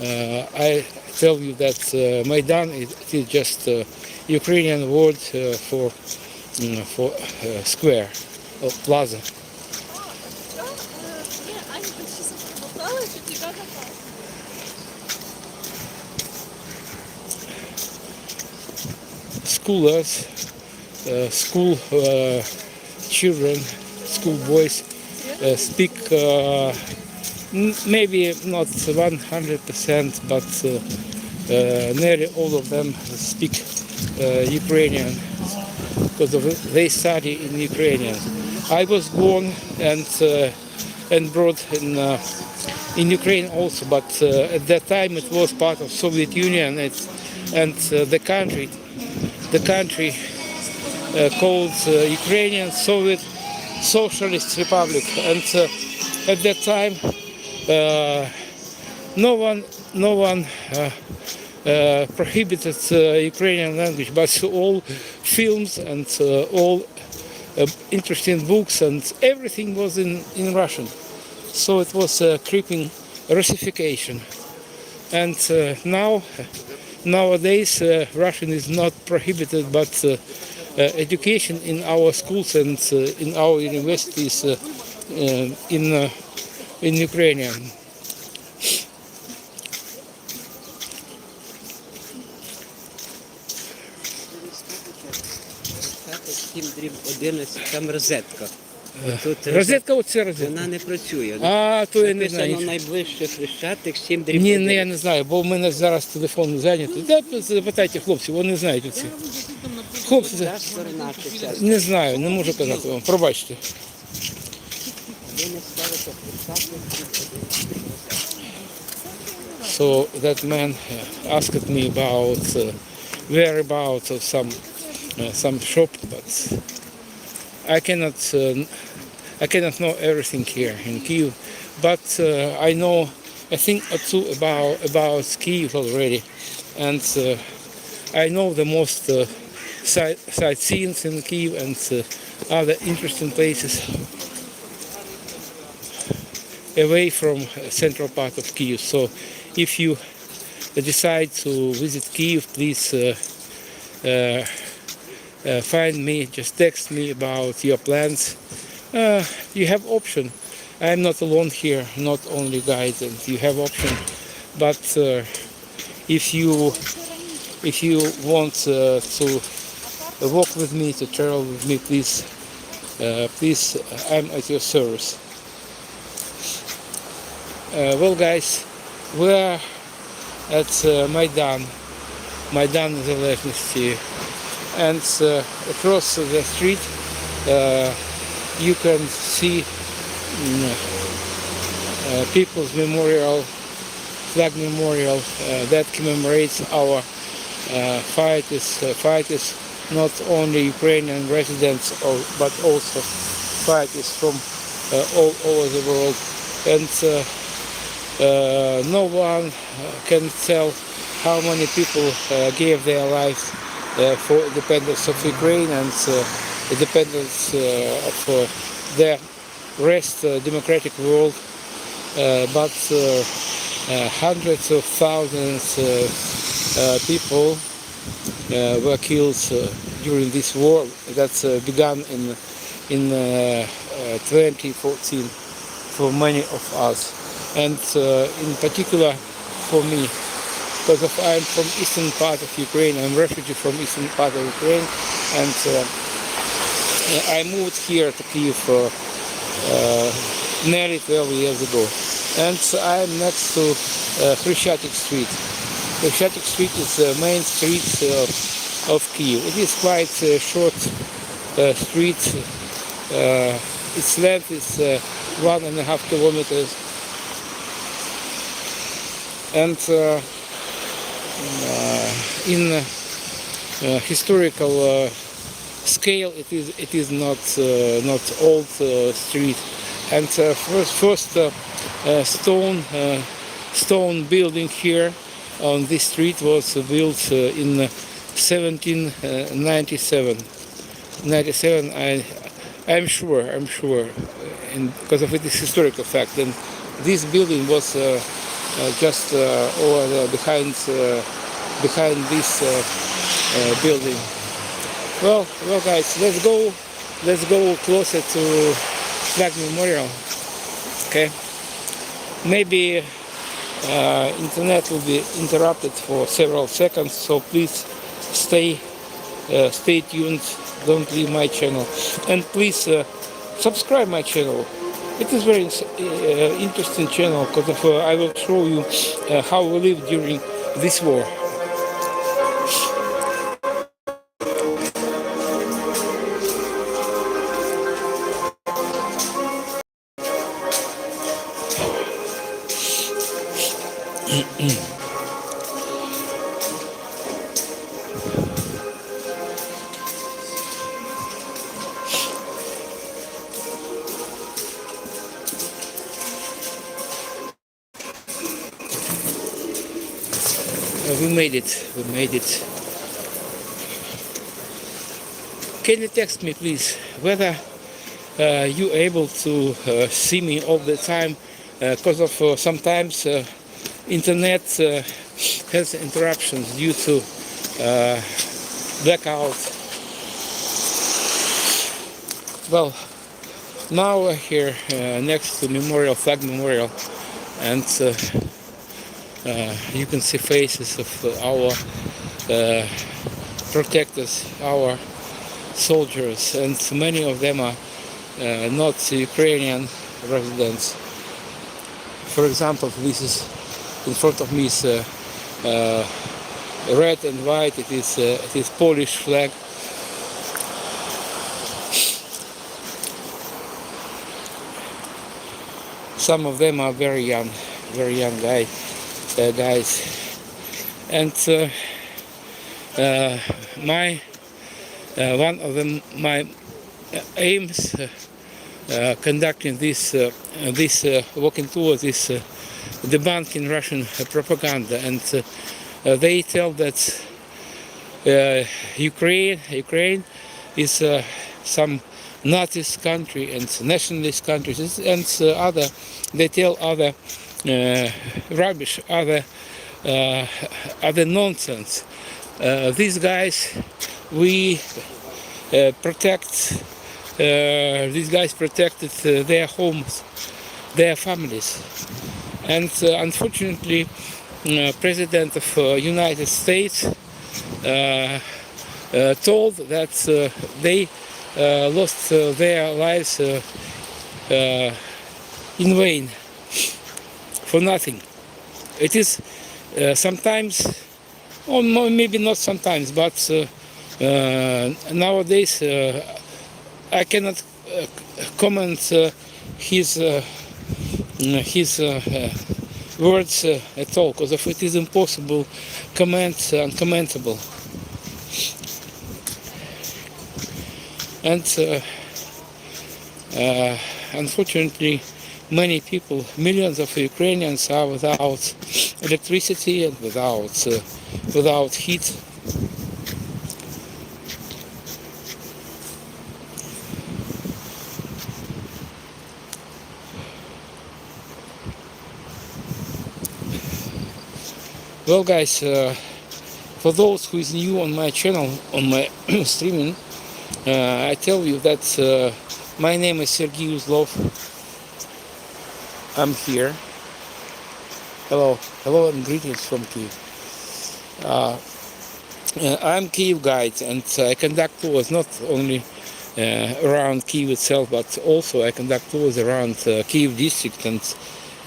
I tell you that Maidan is just Ukrainian word for square or plaza. Schoolers, school children, school boys speak maybe not 100%, but nearly all of them speak Ukrainian because they study in Ukrainian. I was born and brought in Ukraine also, but at that time it was part of Soviet Union, and the country called Ukrainian Soviet Socialist Republic, and at that time no one prohibited Ukrainian language, but all films and all interesting books and everything was in Russian. So it was a creeping Russification. And nowadays Russian is not prohibited, but education in our schools and in our universities in Ukrainian. Дріб 11, там розетка. Тут Розетка, оце розетка. вона не працює. А, то я не знаю. Написано найближче Хрещатик 7 дріб Ні, 11. я не знаю, бо в мене зараз телефон зайнятий. Да, запитайте хлопців, вони знають оці. Хлопці, Та сторона Хрещатик. не знаю, не можу казати вам, пробачте. Ви не ставите Хрещатик 7 дріб 11. So that man asked me about whereabouts of some shop, but I cannot know everything here in Kyiv. But I think too about Kyiv already, and I know the most sightseeing in Kyiv and other interesting places away from central part of Kyiv. So if you decide to visit Kyiv, please find me, just text me about your plans. You have option. I am not alone here, not only guide, and you have option. But if you want to walk with me, to travel with me, please, I'm at your service. Well, guys, we are at Maidan Незалежності, and across the street you can see People's Memorial, flag memorial that commemorates our fighters, not only Ukrainian residents, but also fighters from all over the world. And no one can tell how many people gave their lives for independence of Ukraine and independence of the rest democratic world. But hundreds of thousands people were killed during this war that began in 2014 for many of us, and in particular for me, because I'm from eastern part of Ukraine. I'm a refugee from eastern part of Ukraine, and I moved here to Kyiv nearly 12 years ago. And I'm next to Хрещатик Street. Хрещатик Street is the main street of Kyiv. It is quite a short street. Its length is 1.5 kilometers. And in historical scale, it is not old street, and first stone building here on this street was built in 1797. I'm sure, because of its historical fact. And this building was just over there behind this building. Well, guys, let's go closer to Flag Memorial. Okay. Maybe internet will be interrupted for several seconds, so please stay tuned. Don't leave my channel, and please subscribe my channel. It is very interesting channel because I will show you how we live during this war. We made it. Can you text me, please, whether you able to see me all the time, because of sometimes internet has interruptions due to blackout. Well, now we're here next to Flag Memorial, and you can see faces of our protectors, our soldiers, and many of them are not Ukrainian residents. For example, this is in front of me is red and white. It is Polish flag. Some of them are very young guys. And one of my aims conducting this walking tour, this debunking Russian propaganda, and they tell that Ukraine is some Nazist country and nationalist countries, and they tell other rubbish, other nonsense. These guys protected their homes, their families, and unfortunately, President of United States told that they lost their lives in vain, for nothing. It is sometimes, or maybe not sometimes, but nowadays I cannot comment his words at all, because it is impossible, uncommentable. And unfortunately, many people, millions of Ukrainians, are without electricity and without heat. Well, guys, for those who is new on my channel, on my streaming, I tell you that my name is Sergey Uzlov. I'm here. Hello, and greetings from Kyiv. I'm Kyiv guide, and I conduct tours not only around Kyiv itself, but also I conduct tours around Kyiv district. And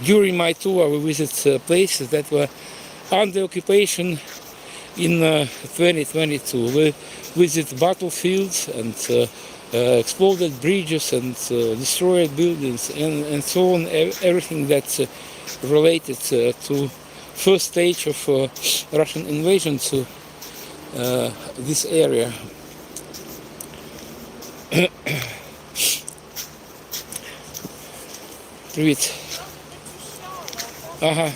during my tour, we visit places that were under occupation in 2022. We visit battlefields and exploded bridges and destroyed buildings and so on, everything that's related to first stage of Russian invasion to this area. Привіт. Ага.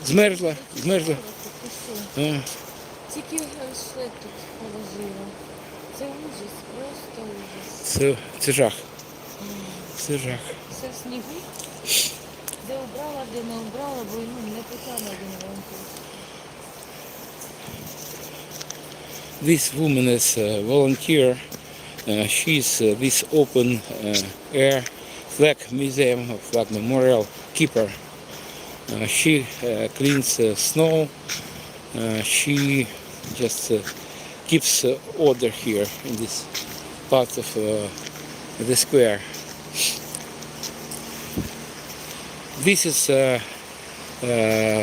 Змерзла. Тільки все тут положила. Це ужас, просто ужас. Це жах. Це жах. Все в снігу. Де обрала, де не обрала, бо не питала один ранку. This woman is a volunteer. She's this open air flag museum, flag memorial keeper. She cleans snow. She just keeps order here in this part of the square. This is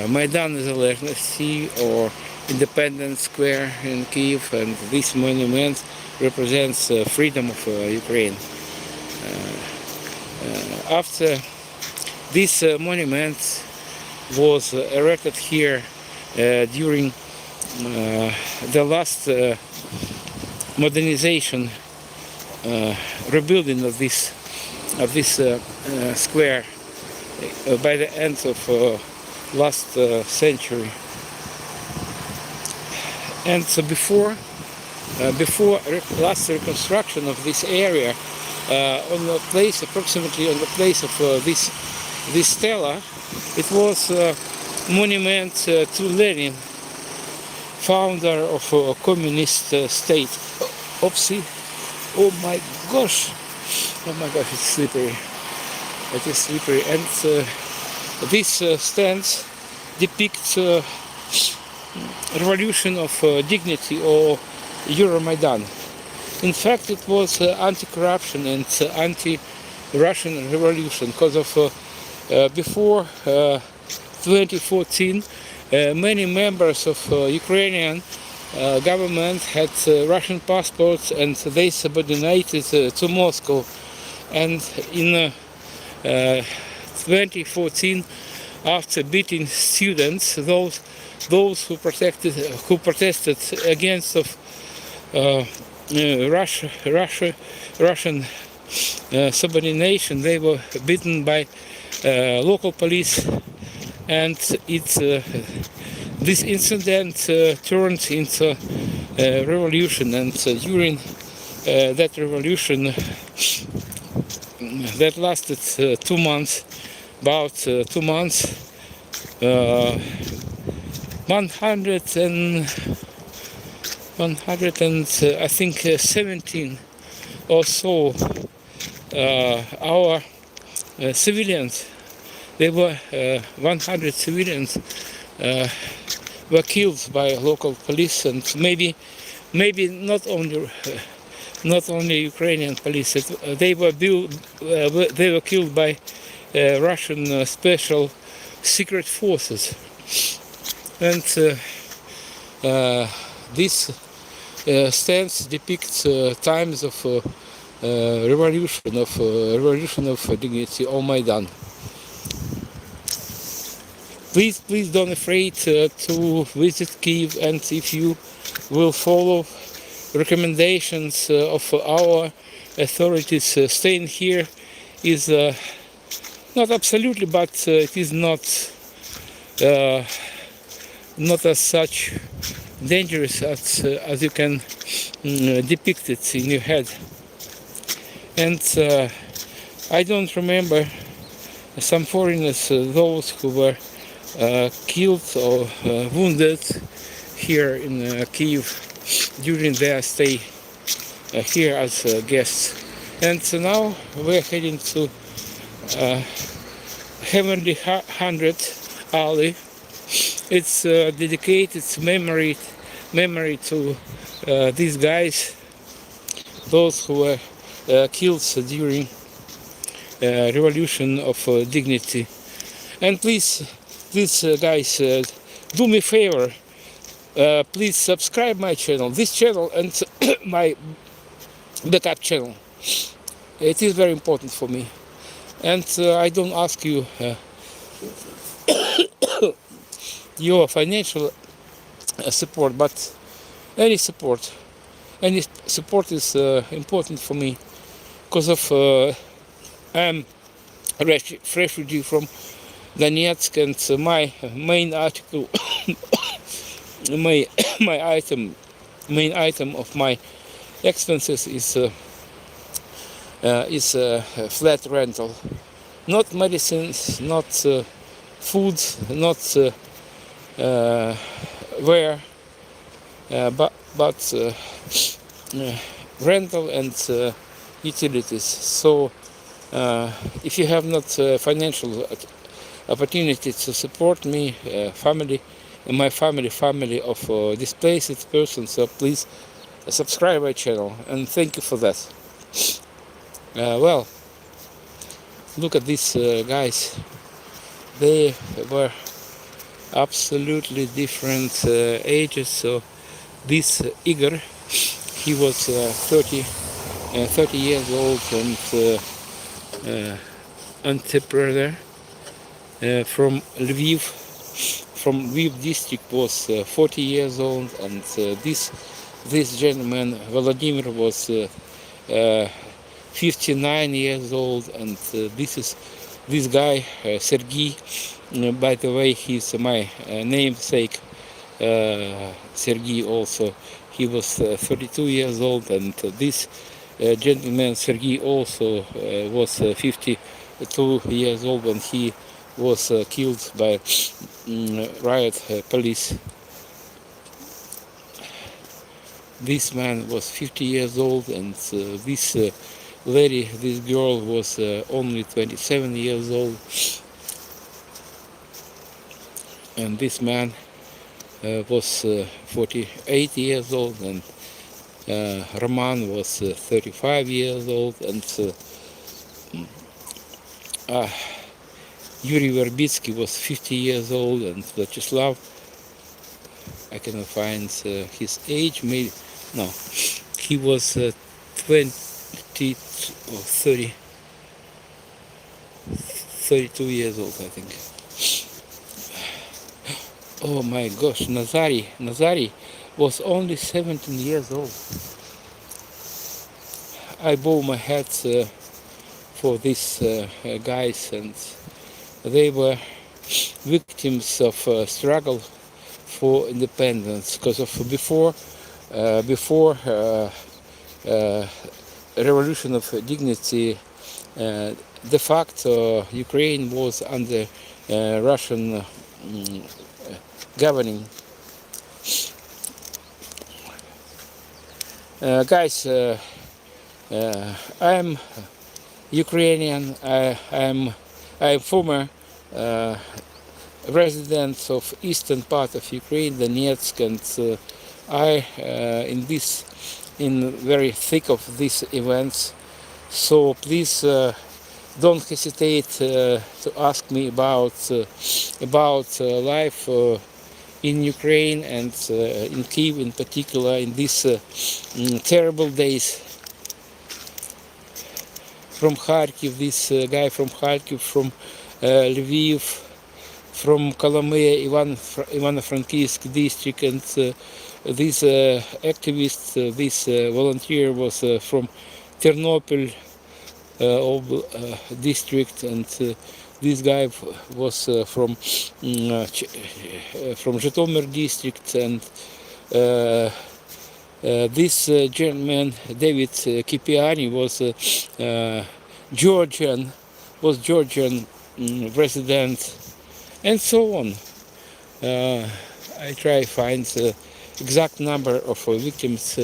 Maidan Nезалежності or Independence Square in Kyiv, and this monument represents freedom of Ukraine. After this monument was erected here during the last modernization, rebuilding of this square by the end of last century. And so before last reconstruction of this area, on the place, approximately on the place of this stela, it was a monument to Lenin, founder of a communist state. Oopsie! Oh my gosh! It's slippery. It is slippery, and this stands depicts revolution of dignity or Euromaidan. In fact, it was anti-corruption and anti-Russian revolution because of before 2014, many members of Ukrainian government had Russian passports and they subordinated to Moscow. And in 2014, after beating students, those who protested against of Russian subordination, they were beaten by local police, and this incident turned into a revolution. And during that revolution, that lasted 2 months, about 2 months, 17 or so our civilians, they were 100 civilians were killed by local police, and maybe not only Ukrainian police. They were killed by Russian special secret forces. And this stance depicts times of revolution of dignity or Maidan. Please don't afraid to visit Kyiv, and if you will follow recommendations of our authorities, staying here is not absolutely, but it is not as such dangerous as you can depict it in your head. And I don't remember some foreigners, those who were killed or wounded here in Kyiv during their stay here as guests. And so now we're heading to Heavenly 100 alley. It's dedicated memory to these guys, those who were killed during revolution of dignity. And please guys, do me a favor, please subscribe my channel, this channel, and my backup channel. It is very important for me. And I don't ask you your financial support, but any support, any support is important for me because of I'm a refugee from Donetsk, and my main article, my main item of my expenses is flat rental, not medicines, not food, not wear, but rental and utilities. So if you have not financial opportunity to support me, my family of displaced persons, so please subscribe my channel, and thank you for that. Well, look at these guys. They were absolutely different ages. So this Igor, he was 30 years old and entrepreneur from Lviv. From Lviv district was 40 years old, and this gentleman Vladimir was 59 years old, and this guy Sergei. By the way, he's my namesake, Sergei. Also, he was 32 years old, and this gentleman Sergei also was 52 years old, and he was killed by riot police. This man was 50 years old, and this this girl was only 27 years old. And this man was 48 years old, and Roman was 35 years old, and Yuri Verbitsky was 50 years old, and Vyacheslav, I cannot find his age, maybe, no, he was 20 or 32 years old, I think. Oh my gosh, Nazari was only 17 years old. I bow my head for these guys, and they were victims of struggle for independence, because of before revolution of dignity, de facto Ukraine was under Russian governing. Guys, I'm Ukrainian. I'm former resident of eastern part of Ukraine, Donetsk, and I in very thick of these events. So please don't hesitate to ask me about life in Ukraine and in Kyiv in particular in these terrible days. From Kharkiv, this guy from Kharkiv, from Lviv, from Kolomea, Ivano-Frankivsk district, and this activist, this volunteer was from Ternopil district, and this guy was from Zhytomyr district, and this gentleman David Kipiani was Georgian resident, and so on. I try to find the exact number of victims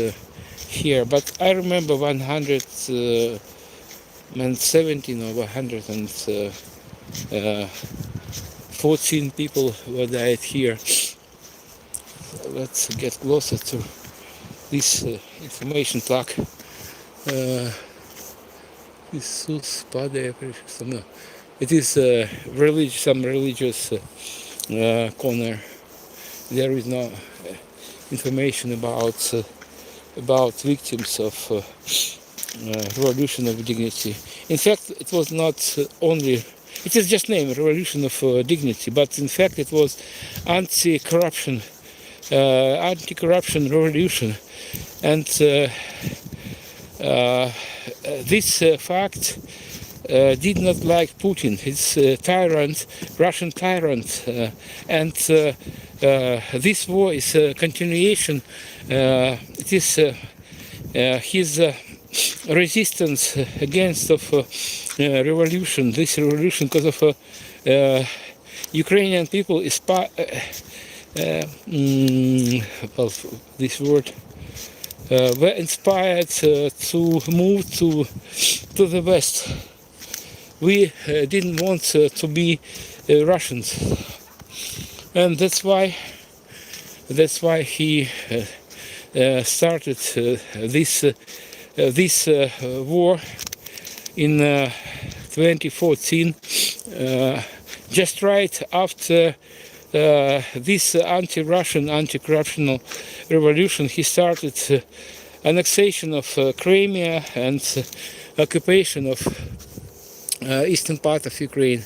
here, but I remember 117 or 114 people were died here. Let's get closer to this information plaque. It is some religious corner. There is no information about victims of revolution of dignity. In fact, it was not only it is just name, Revolution of Dignity, but in fact it was anti-corruption revolution. And this fact did not like Putin. He's a tyrant, Russian tyrant, and this war is a continuation. It is his resistance against of revolution. This revolution, because of Ukrainian people, is well, this word. Were inspired to move to the West. We didn't want to be Russians, and that's why he started this war in 2014, just right after this anti-Russian, anti-corruptional revolution. He started annexation of Crimea and occupation of eastern part of Ukraine.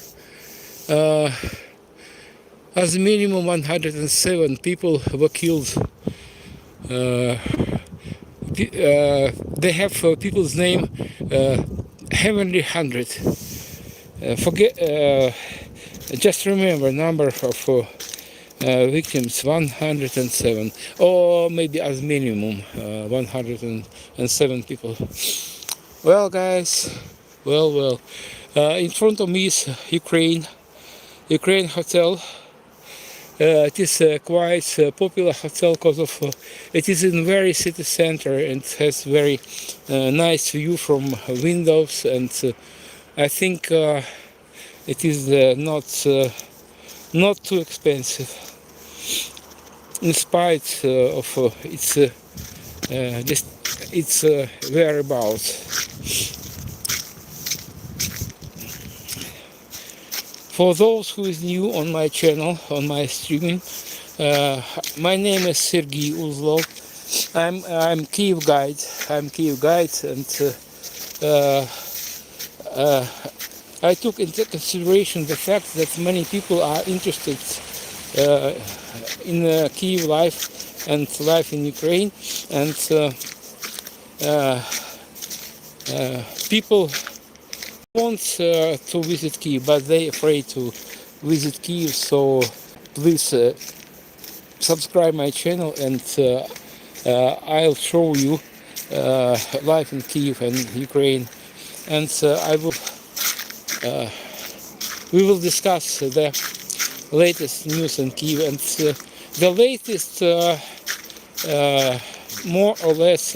As a minimum 107 people were killed. They have people's name Heavenly 100. Just remember number of victims 107, or maybe as minimum 107 people. Well, guys, well, in front of me is Ukraine hotel. It is quite a popular hotel because of it is in very city center and has very nice view from windows, and I think it is not too expensive, in spite of its whereabouts. For those who is new on my channel, on my streaming, my name is Sergey Uzlov. I'm Kyiv guide. And I took into consideration the fact that many people are interested in Kyiv life and life in Ukraine, and people want to visit Kyiv, but they afraid to visit Kyiv. So please subscribe my channel, and I'll show you life in Kyiv and Ukraine, and we will discuss the latest news in Kyiv, and the latest more or less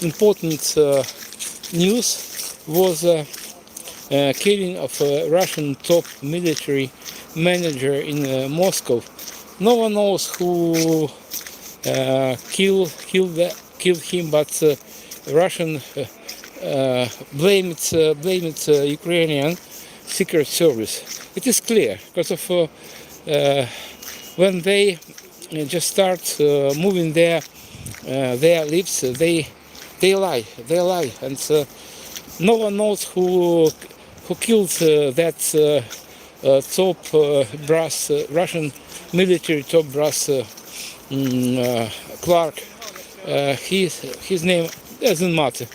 important news was killing of a Russian top military manager in Moscow. No one knows who killed him, but Russian blame it Ukrainian secret service. It is clear because of when they just start moving their lips, they lie, and no one knows who killed that top brass Russian military top brass Clark. His name doesn't matter,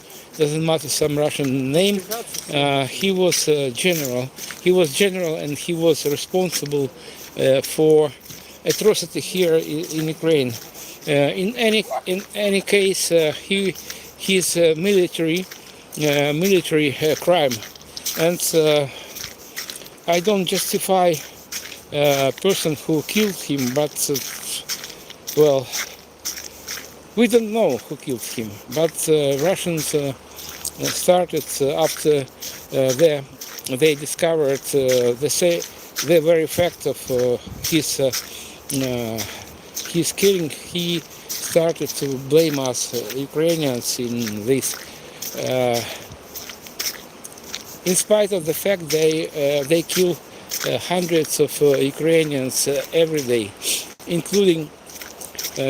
some Russian name. He was general, and he was responsible for atrocity here in Ukraine. In any case, his military crime, and I don't justify person who killed him, but well, we don't know who killed him, but Russians started after they discovered the very fact of his killing. He started to blame us Ukrainians in this, in spite of the fact they kill hundreds of Ukrainians every day, including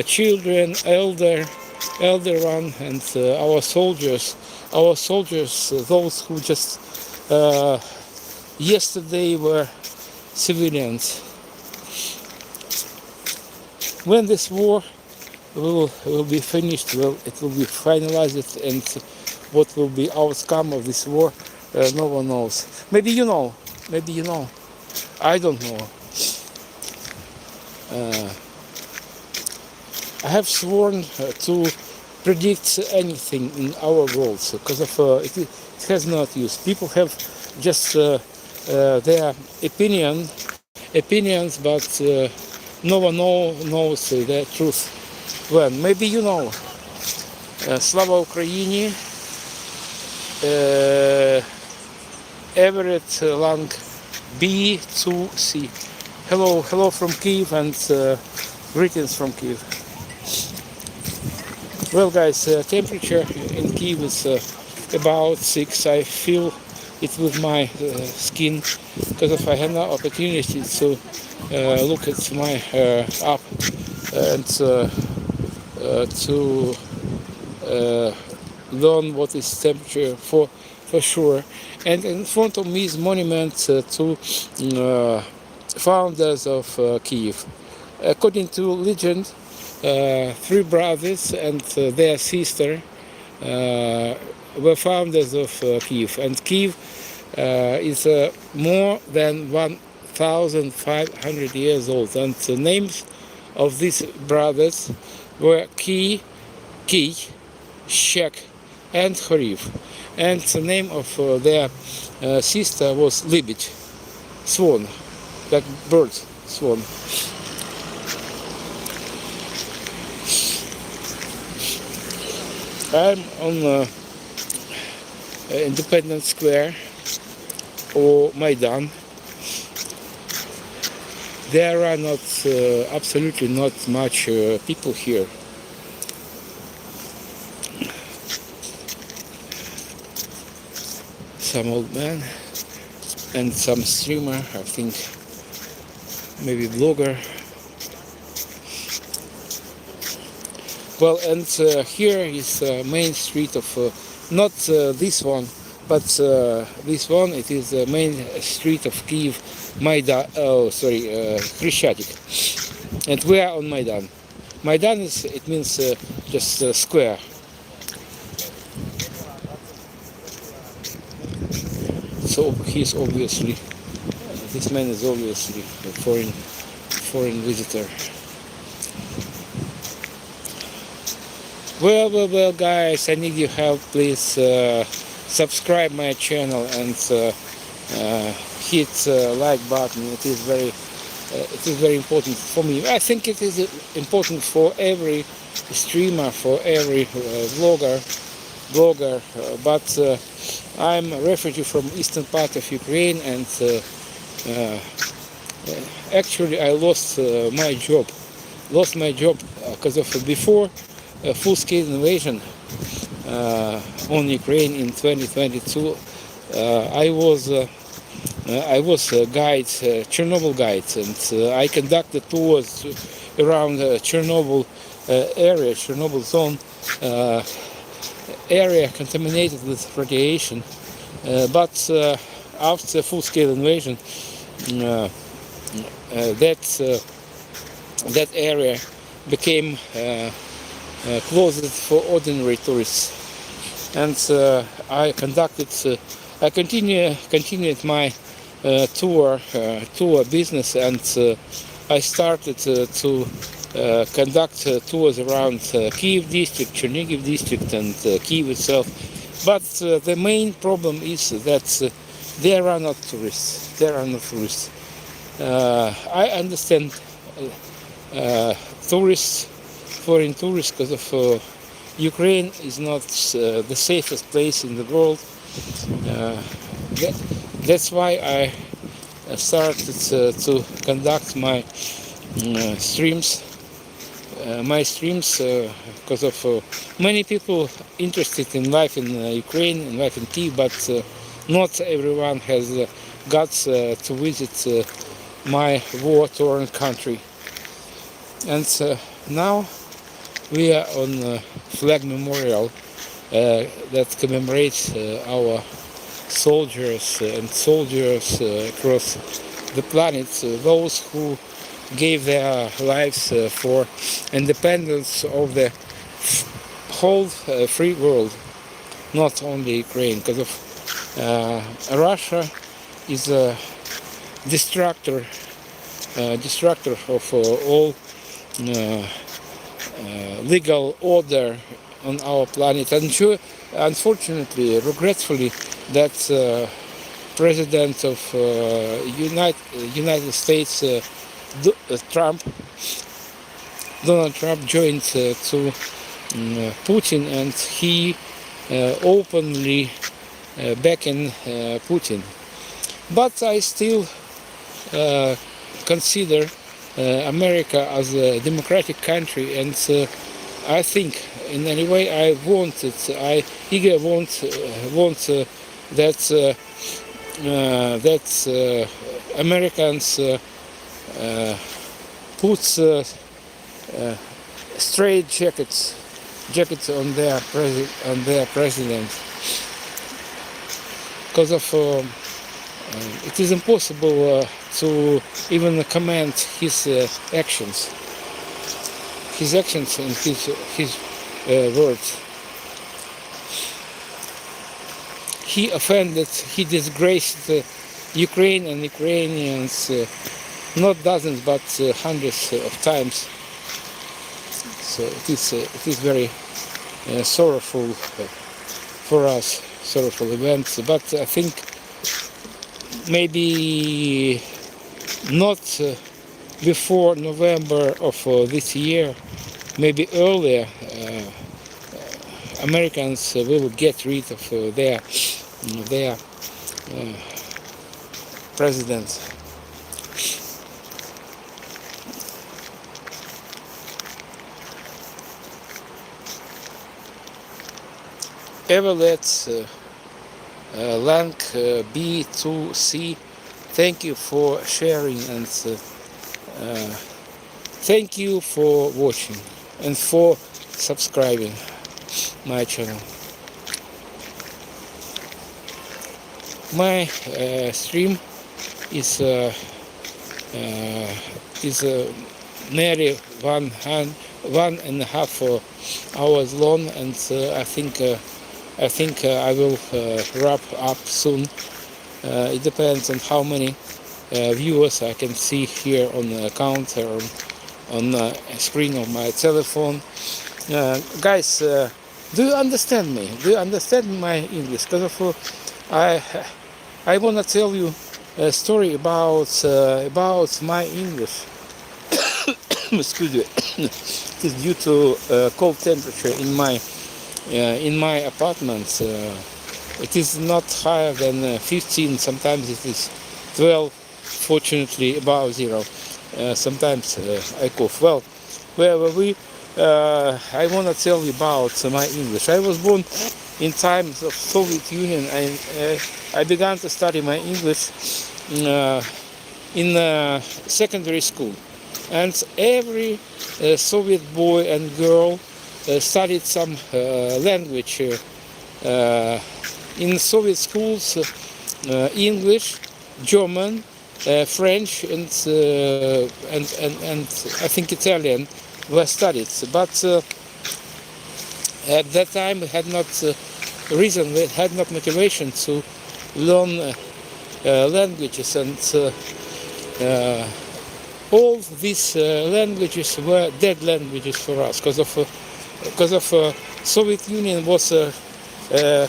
children, elder one, and our soldiers, those who just yesterday were civilians. When this war will be finished, it will be finalized, and what will be outcome of this war, no one knows. Maybe you know, I don't know. I have sworn to predict anything in our world because of it has not use. People have just their opinions, but no one knows the truth. Well, maybe you know. Слава Україні. Everett Lang B2C. Hello from Kyiv, and greetings from Kyiv. Well, guys, temperature in Kyiv is about 6. I feel it with my skin because if I had no opportunity to look at my app and to learn what is temperature for sure. And in front of me is monument to founders of Kyiv. According to legend, 3 brothers and their sister were founders of Kyiv. And Kyiv is more than 1,500 years old. And the names of these brothers were Kyiv, Shek, and Khoriv. And the name of their sister was Libich, swan, like bird, swan. I'm on Independence Square or Maidan. There are not absolutely not much people here. Some old man and some streamer, I think, maybe blogger. Well, and here is main street of not this one, but this one. It is the main street of Kyiv, Maidan. Krishchatik, and we are on Maidan. Maidan means just square. So this man is obviously a foreign visitor. Well, guys, I need your help. Please subscribe my channel and hit like button. It is very important for me. I think it is important for every streamer, for every vlogger. But I'm a refugee from eastern part of Ukraine, and actually I lost my job because of before full-scale invasion on Ukraine in 2022. I was a guide, Chernobyl guide, and I conducted tours around Chernobyl area, Chernobyl zone. Area contaminated with radiation, but after full-scale invasion, that area became closed for ordinary tourists, and I continued my tour business, and I started to conduct tours around Kyiv district, Chernihiv district, and Kyiv itself. But the main problem is that there are not tourists. I understand foreign tourists, because of Ukraine is not the safest place in the world. That's why I started to conduct my streams. Because of many people interested in life in Ukraine and life in Kyiv, but not everyone has guts to visit my war-torn country. And now we are on Flag Memorial that commemorates our soldiers and soldiers across the planet, those who gave their lives for independence of the whole free world, not only Ukraine, because of Russia is a destructor of all legal order on our planet. And unfortunately, regretfully, that President of United States, Donald Trump, joined to Putin, and he openly backing Putin. But I still consider America as a democratic country, and I think in any way I want it. I eager want that Americans put straight jackets on their president, because of it is impossible to even comment his actions and his words. He offended, he disgraced Ukraine and Ukrainians not dozens but hundreds of times. So it is very sorrowful for us, sorrowful events. But I think maybe not before November of this year, maybe earlier, Americans will get rid of their president. Everett Lang B2C, thank you for sharing, and thank you for watching and for subscribing my channel. My stream is nearly 1.5 hours long, and I think I will wrap up soon. It depends on how many viewers I can see here on the counter, on the screen of my telephone. Guys, do you understand me? Do you understand my English? Because I want to tell you a story about my English. Excuse me. It is due to cold temperature in my apartment. It is not higher than 15. Sometimes it is 12. Fortunately, above zero. Sometimes I cough. Well, wherever we. I want to tell you about my English. I was born in times of Soviet Union. I began to study my English in secondary school, and every Soviet boy and girl studied some language in Soviet schools. English, German, French, and I think Italian were studied, but at that time we had not reason, we had not motivation to learn languages, and all these languages were dead languages for us, because of Soviet Union was a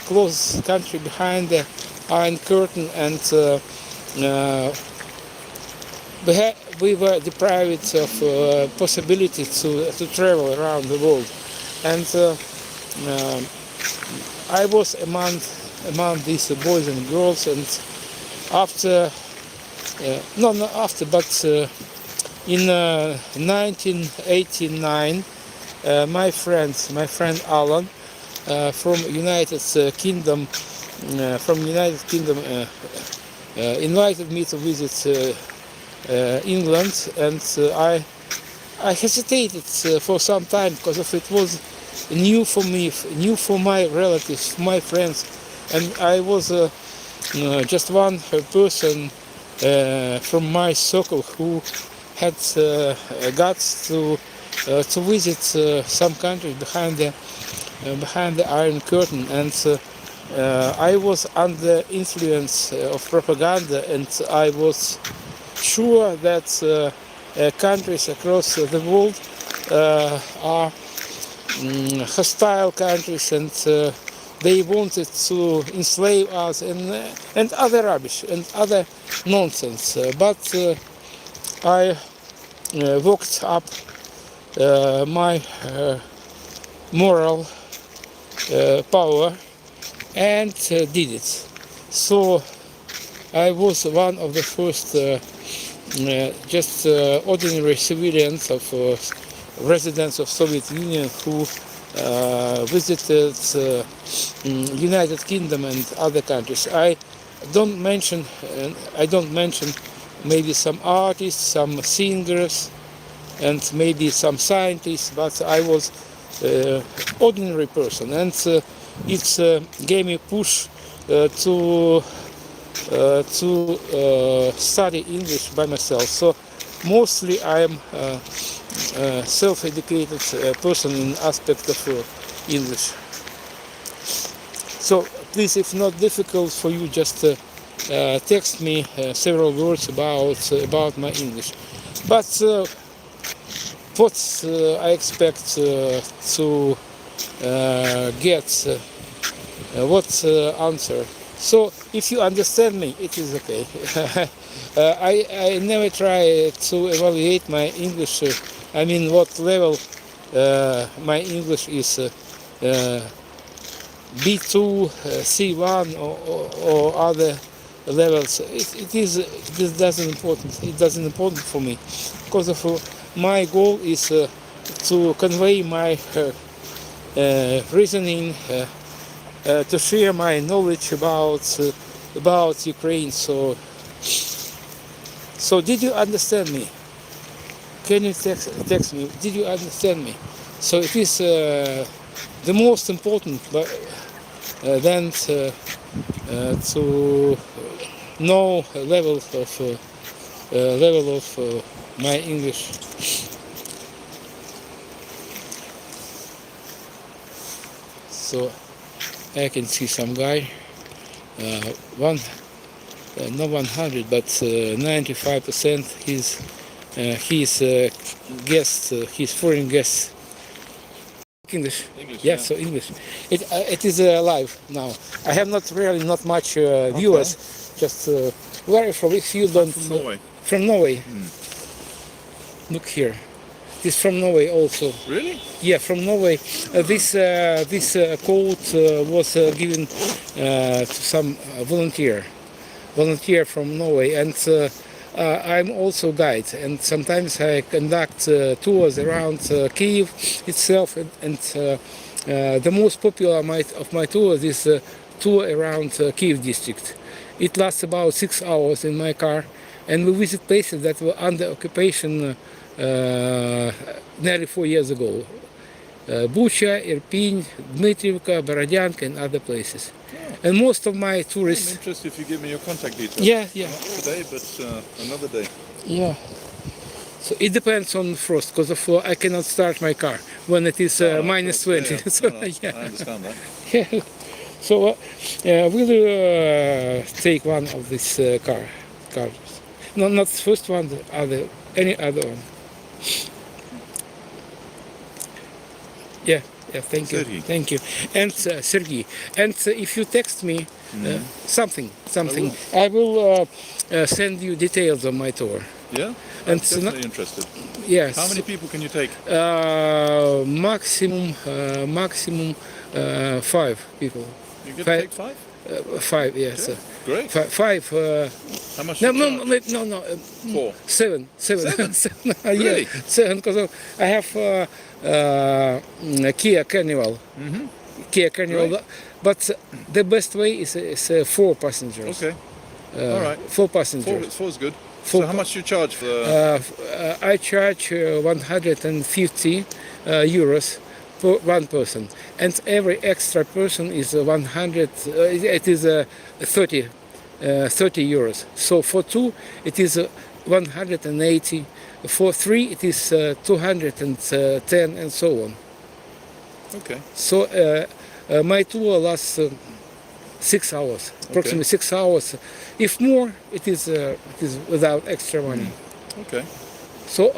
closed country behind the Iron Curtain, and we were deprived of possibility to travel around the world, and I was among these boys and girls. And after, in 1989, my friend Alan from United Kingdom, invited me to visit England, and I hesitated for some time, because it was new for me, new for my relatives, my friends, and I was just one person from my circle who had guts to visit some countries behind the Iron Curtain, and I was under influence of propaganda, and I was sure that countries across the world are hostile countries, and they wanted to enslave us and other rubbish and other nonsense. But I worked up my moral power and did it. So I was one of the first just ordinary civilians of residents of Soviet Union who visited United Kingdom and other countries. I don't mention maybe some artists, some singers, and maybe some scientists, but I was ordinary person, and it gave me push to study English by myself. So mostly I am self-educated person in aspect of English. So please, if not difficult for you, just text me several words about my English. But what I expect to get what answer. So if you understand me, it is okay. I never try to evaluate my English. I mean, what level my English is, B2, C1, or other levels. It doesn't important. It doesn't important for me, because of my goal is to convey my reasoning, to share my knowledge about Ukraine. So did you understand me? Can you text me? Did you understand me? So it is the most important, but then to know level of my English. So I can see some guy, not 100, but 95%. He's guest, he's foreign guest. English. Yeah, so English. It is live now. I have not much viewers. Just where are you from? If you don't. From Norway. From Norway. Look here. This from Norway also. Really? Yeah, from Norway. This quote was given to some volunteer from Norway, and I'm also guide, and sometimes I conduct tours around Kyiv itself, and the most popular of my tours is tour around Kyiv district. It lasts about 6 hours in my car, and we visit places that were under occupation nearly 4 years ago. Bucha, Irpin, Dmitrievka, Borodyanka, and other places. And most of my tourists... I'm interested if you give me your contact details. Yeah. Not today, but another day. Yeah. So it depends on frost, because I cannot start my car when it is minus 20. Yeah. So, I understand that. Yeah. So will you take one of these cars? No, not the first one, any other one. Yeah, thank you. Sergey. Thank you. And Sergey, and if you text me something, I will send you details on my tour. Yeah? I'm And definitely interested. Yes. How many people can you take? Maximum 5 people. You can Five. take 5? 5, yes. Okay. Great. 5. How much No, do you charge? no. 4. 7. Seven? Yeah, 7, because I have Kia Carnival. Kia Carnival, Right. but the best way is 4 passengers. Okay. All right. 4 passengers. 4 is good. Four So how much do you charge for I charge 150 euros per one person, and every extra person is 100. It is 30 30 euros. So for two, it is 180. For three, it is 210, and so on. Okay. So my tour lasts 6 hours, approximately 6 hours. If more, it is without extra money. Okay. So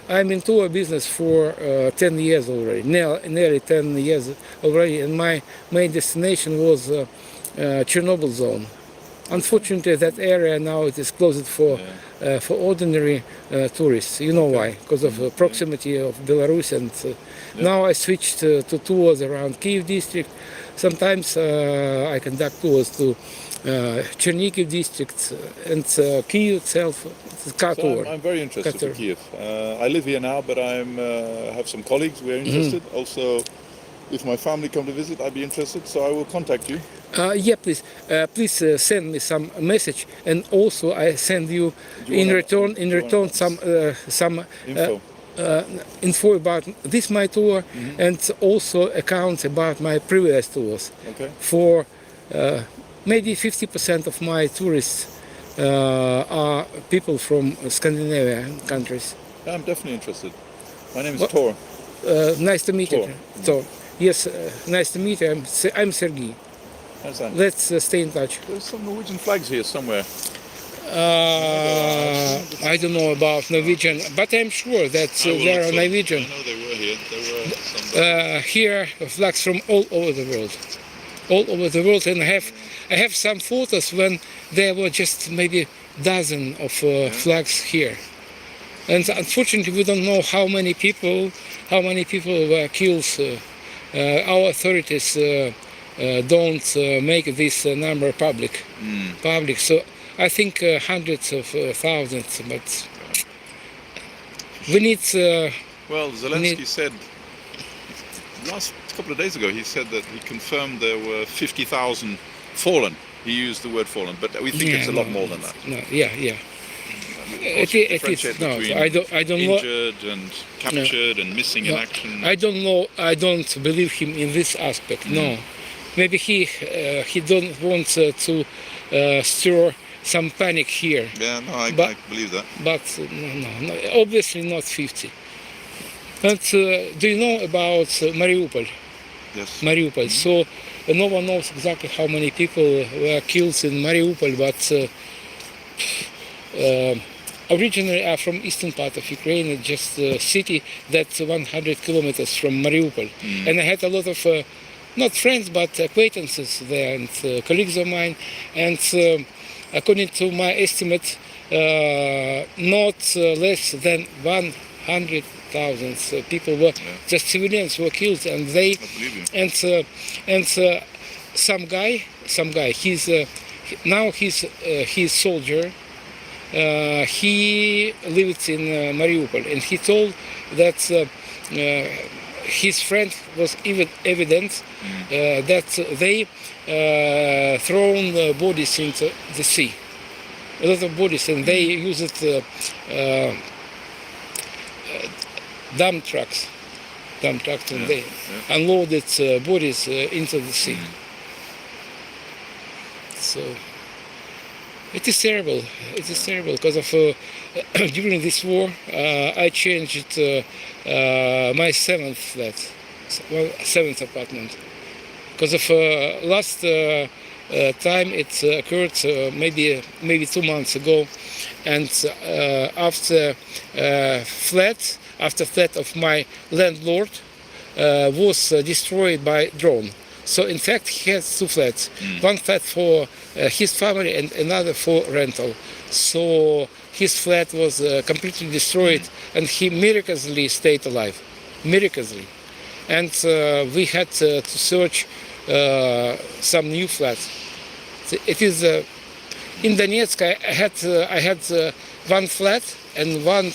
I'm in tour business for 10 years already, nearly 10 years already, and my main destination was Chernobyl zone. Unfortunately, that area now it is closed for ordinary tourists. You know why? Because of proximity of Belarus, and now I switched to tours around Kyiv district. Sometimes I conduct tours to Chernihiv district and Kyiv itself. It's a car tour. I'm very interested in Kyiv. I live here now, but I'm have some colleagues who are interested. Also, if my family come to visit, I'd be interested. So I will contact you. Yeah, please. Please send me some message, and also I send you in return some Info. info about this my tour, and also accounts about my previous tours. Okay. For maybe 50% of my tourists are people from Scandinavian countries. I'm definitely interested. My name is Tor. Nice to meet Tor. you. Tor. Yes, nice to meet you. I'm Sergey. Understand. Let's stay in touch. There's some Norwegian flags here somewhere. I don't know about Norwegian, but I'm sure that there are Norwegian. I know they were here. There were some. Here flags from all over the world. All over the world, and I have some photos when there were just maybe dozen of flags here. And unfortunately, we don't know how many people were killed. Our authorities don't make this number public. So I think hundreds of thousands, but we need. Well, Zelensky said last couple of days ago. He said that he confirmed there were 50,000 fallen. He used the word fallen, but we think it's a lot more than that. No, yeah. It is no. I don't know. Injured and captured and missing in action. I don't know. I don't believe him in this aspect. No, maybe he don't want to stir some panic here. Yeah, no, I believe that. But no, obviously not 50. And do you know about Mariupol? Yes. Mariupol. So no one knows exactly how many people were killed in Mariupol, but originally I'm from eastern part of Ukraine, just a city that's 100 kilometers from Mariupol. And I had a lot of, not friends, but acquaintances there and colleagues of mine. And according to my estimate, not less than 100,000 people were, just civilians were killed, and they, some guy, he's soldier. He lived in Mariupol, and he told that his friend was even evident that they thrown bodies into the sea, a lot of bodies, and they used dump trucks, and they unloaded bodies into the sea. So it is terrible. It is terrible because of during this war I changed my seventh apartment because of last time it occurred maybe 2 months ago, and after flat of my landlord was destroyed by drone. So in fact he has 2 flats, one flat for his family and another for rental. So his flat was completely destroyed, and he miraculously stayed alive, miraculously. And we had to search some new flats. It is in Donetsk. I had one flat and one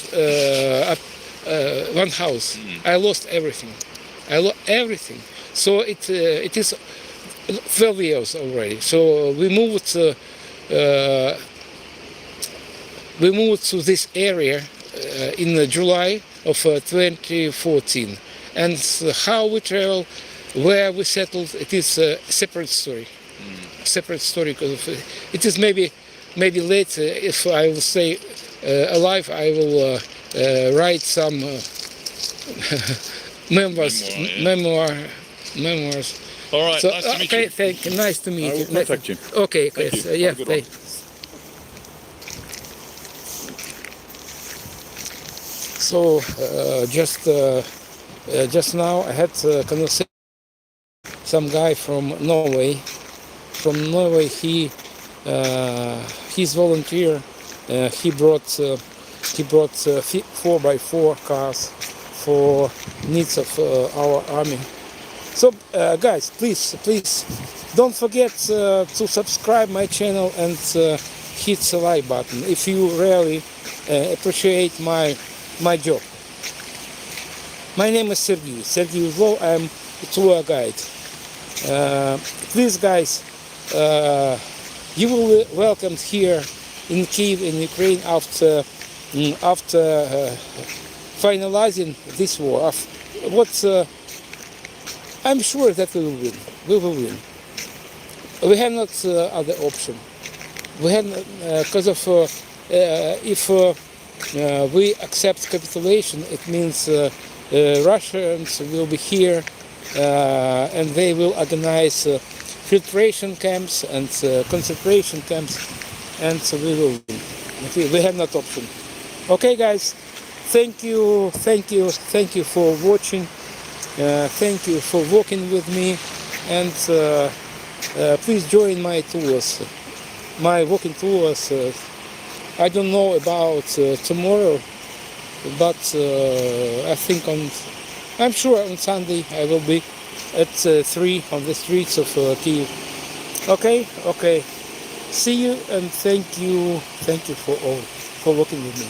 house. I lost everything. So it is 12 years already. So we moved to this area in July of 2014. And how we travel, where we settled, it is a separate story. separate story, because it is maybe late. If I will stay alive, I will write some memoirs. All right, So, nice to meet okay, you. thank you. Nice to meet I will you. contact you. Okay, Thank yes, you. yeah, Have a good one. So just now I had a conversation with some guy from Norway. From Norway, he's volunteer. He brought 4x4 cars for needs of our army. So guys, please don't forget to subscribe my channel and hit the like button if you really appreciate my job. My name is Sergey Uzlov. I'm a tour guide. Please guys, you will be welcomed here in Kyiv in Ukraine after finalizing this war. I'm sure that we will win. We will win. We have not other option. We have because of if we accept capitulation, it means Russians will be here and they will organize filtration camps and concentration camps, and so we will win. We have not option. Okay, guys. Thank you for watching. Thank you for walking with me, and please join my tours, my walking tours. I don't know about tomorrow, but I think I'm sure on Sunday I will be at 3 on the streets of Kyiv. Okay. See you, and thank you for walking with me.